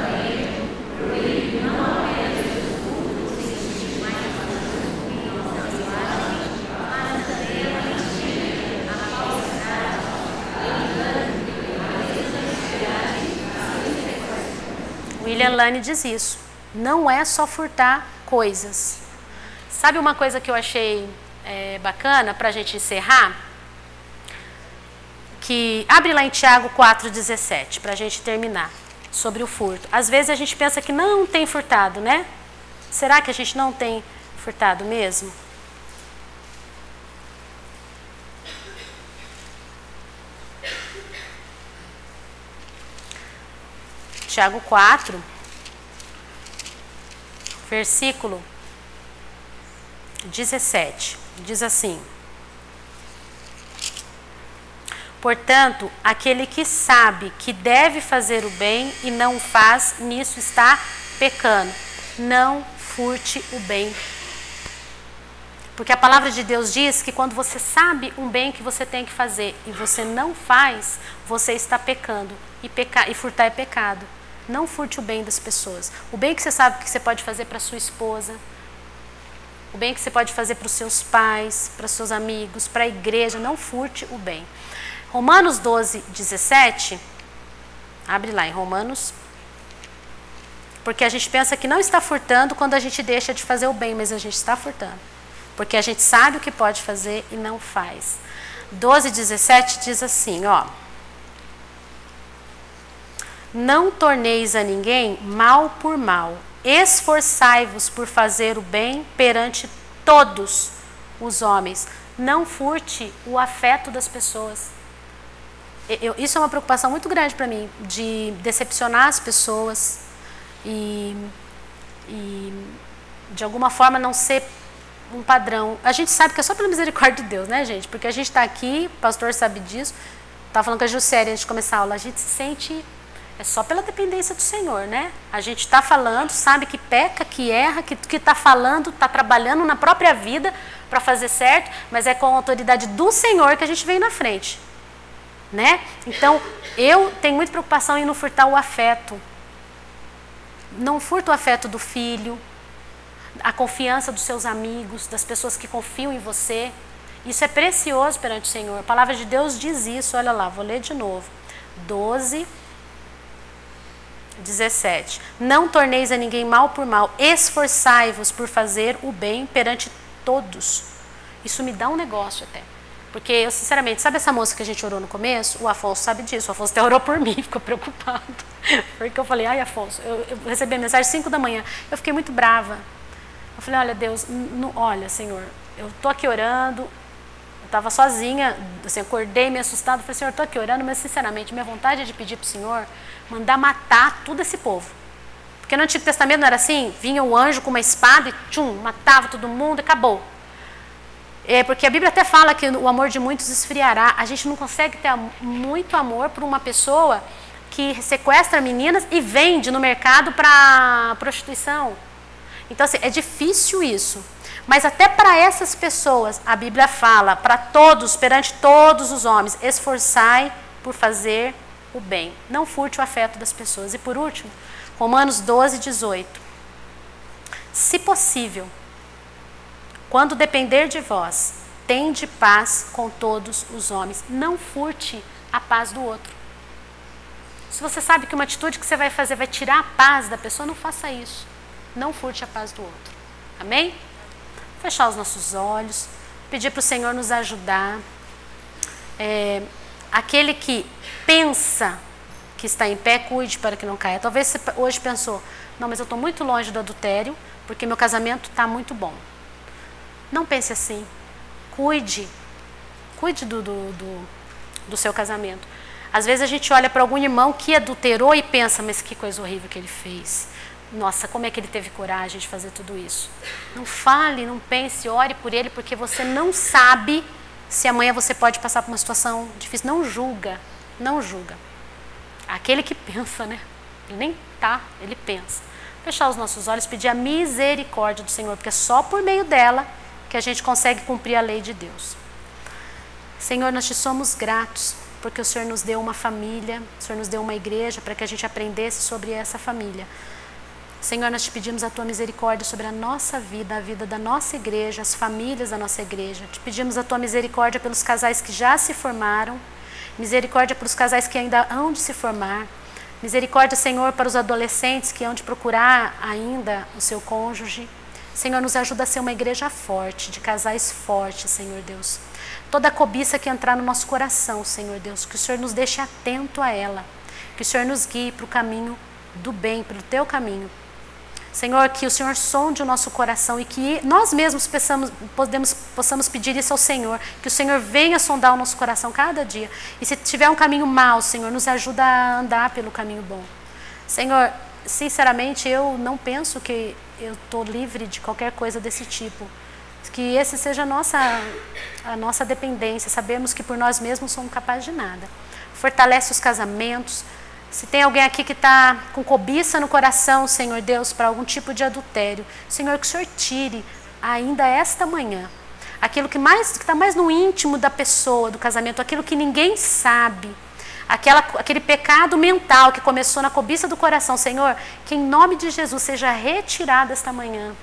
William Lane diz isso. Não é só furtar coisas. Sabe uma coisa que eu achei bacana para a gente encerrar? Que abre lá em Tiago 4,17 para a gente terminar sobre o furto. Às vezes a gente pensa que não tem furtado, né? Será que a gente não tem furtado mesmo? Tiago 4, versículo 17, diz assim: portanto, aquele que sabe que deve fazer o bem e não faz, nisso está pecando. Não furte o bem. Porque a palavra de Deus diz que quando você sabe um bem que você tem que fazer e você não faz, você está pecando. E furtar é pecado. Não furte o bem das pessoas. O bem que você sabe que você pode fazer para sua esposa, o bem que você pode fazer para os seus pais, para os seus amigos, para a igreja, não furte o bem. Romanos 12:17, abre lá em Romanos, porque a gente pensa que não está furtando quando a gente deixa de fazer o bem, mas a gente está furtando, porque a gente sabe o que pode fazer e não faz. 12:17 diz assim, ó: não torneis a ninguém mal por mal, esforçai-vos por fazer o bem perante todos os homens. Não furte o afeto das pessoas. Isso é uma preocupação muito grande para mim, de decepcionar as pessoas e de alguma forma não ser um padrão. A gente sabe que é só pela misericórdia de Deus, né, gente? Porque a gente está aqui, o pastor sabe disso, estava falando com a Juscelia antes de começar a aula, a gente se sente... É só pela dependência do Senhor, né? A gente está falando, sabe que peca, que erra, que está falando, está trabalhando na própria vida para fazer certo, mas é com a autoridade do Senhor que a gente vem na frente, né? Então, eu tenho muita preocupação em não furtar o afeto. Não furta o afeto do filho, a confiança dos seus amigos, das pessoas que confiam em você. Isso é precioso perante o Senhor. A palavra de Deus diz isso, olha lá, vou ler de novo. 12:17. Não torneis a ninguém mal por mal, esforçai-vos por fazer o bem perante todos. Isso me dá um negócio até. Porque eu, sinceramente, sabe essa moça que a gente orou no começo? O Afonso sabe disso. O Afonso até orou por mim, ficou preocupado. Porque eu falei, ai, Afonso, eu recebi a mensagem às 5 da manhã. Eu fiquei muito brava. Eu falei, olha, Deus, olha, Senhor, eu tô aqui orando. Eu estava sozinha, assim, acordei meio assustada. Falei, Senhor, eu tô aqui orando, mas, sinceramente, minha vontade é de pedir pro Senhor mandar matar todo esse povo. Porque no Antigo Testamento não era assim? Vinha o anjo com uma espada e tchum, matava todo mundo e acabou. Porque a Bíblia até fala que o amor de muitos esfriará. A gente não consegue ter muito amor por uma pessoa que sequestra meninas e vende no mercado para prostituição. Então, assim, é difícil isso. Mas até para essas pessoas, a Bíblia fala, para todos, perante todos os homens, esforçai por fazer o bem. Não furte o afeto das pessoas. E por último, Romanos 12, 18. Se possível, quando depender de vós, tende paz com todos os homens. Não furte a paz do outro. Se você sabe que uma atitude que você vai fazer vai tirar a paz da pessoa, não faça isso. Não furte a paz do outro. Amém? Fechar os nossos olhos, pedir para o Senhor nos ajudar. Aquele que pensa que está em pé, cuide para que não caia. Talvez você hoje pensou, não, mas eu estou muito longe do adultério, porque meu casamento está muito bom. Não pense assim. Cuide do seu casamento. Às vezes a gente olha para algum irmão que adulterou e pensa, mas que coisa horrível que ele fez. Nossa, como é que ele teve coragem de fazer tudo isso? Não fale, não pense, ore por ele, porque você não sabe se amanhã você pode passar por uma situação difícil. Não julga, não julga. Aquele que pensa, né? Ele nem tá, ele pensa. Fechar os nossos olhos, pedir a misericórdia do Senhor, porque é só por meio dela que a gente consegue cumprir a lei de Deus. Senhor, nós te somos gratos, porque o Senhor nos deu uma família, o Senhor nos deu uma igreja para que a gente aprendesse sobre essa família. Senhor, nós te pedimos a tua misericórdia sobre a nossa vida, a vida da nossa igreja, as famílias da nossa igreja. Te pedimos a tua misericórdia pelos casais que já se formaram, misericórdia para os casais que ainda hão de se formar, misericórdia, Senhor, para os adolescentes que hão de procurar ainda o seu cônjuge. Senhor, nos ajuda a ser uma igreja forte, de casais fortes, Senhor Deus. Toda a cobiça que entrar no nosso coração, Senhor Deus, que o Senhor nos deixe atento a ela, que o Senhor nos guie para o caminho do bem, pelo teu caminho. Senhor, que o Senhor sonde o nosso coração e que nós mesmos possamos pedir isso ao Senhor, que o Senhor venha sondar o nosso coração cada dia. E se tiver um caminho mau, Senhor, nos ajuda a andar pelo caminho bom. Senhor, sinceramente, eu não penso que eu estou livre de qualquer coisa desse tipo. Que esse seja a nossa dependência. Sabemos que por nós mesmos somos capazes de nada. Fortalece os casamentos. Se tem alguém aqui que está com cobiça no coração, Senhor Deus, para algum tipo de adultério, Senhor, que o Senhor tire ainda esta manhã aquilo que está mais no íntimo da pessoa, do casamento, aquilo que ninguém sabe, aquele pecado mental que começou na cobiça do coração, Senhor, que em nome de Jesus seja retirado esta manhã.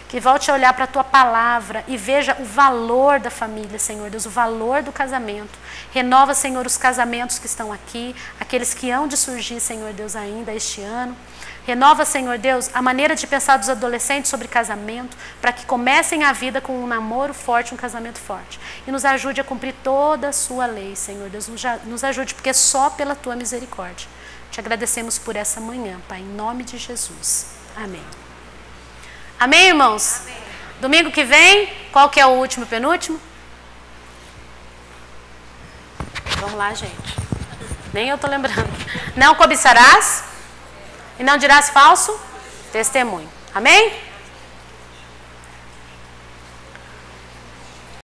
Que volte a olhar para a tua palavra e veja o valor da família, Senhor Deus, o valor do casamento. Renova, Senhor, os casamentos que estão aqui, aqueles que hão de surgir, Senhor Deus, ainda este ano. Renova, Senhor Deus, a maneira de pensar dos adolescentes sobre casamento, para que comecem a vida com um namoro forte, um casamento forte. E nos ajude a cumprir toda a sua lei, Senhor Deus, nos ajude, porque é só pela tua misericórdia. Te agradecemos por essa manhã, Pai, em nome de Jesus. Amém. Amém, irmãos? Amém. Domingo que vem, qual que é o último, penúltimo? Vamos lá, gente. Nem eu estou lembrando. Não cobiçarás e não dirás falso testemunho. Amém?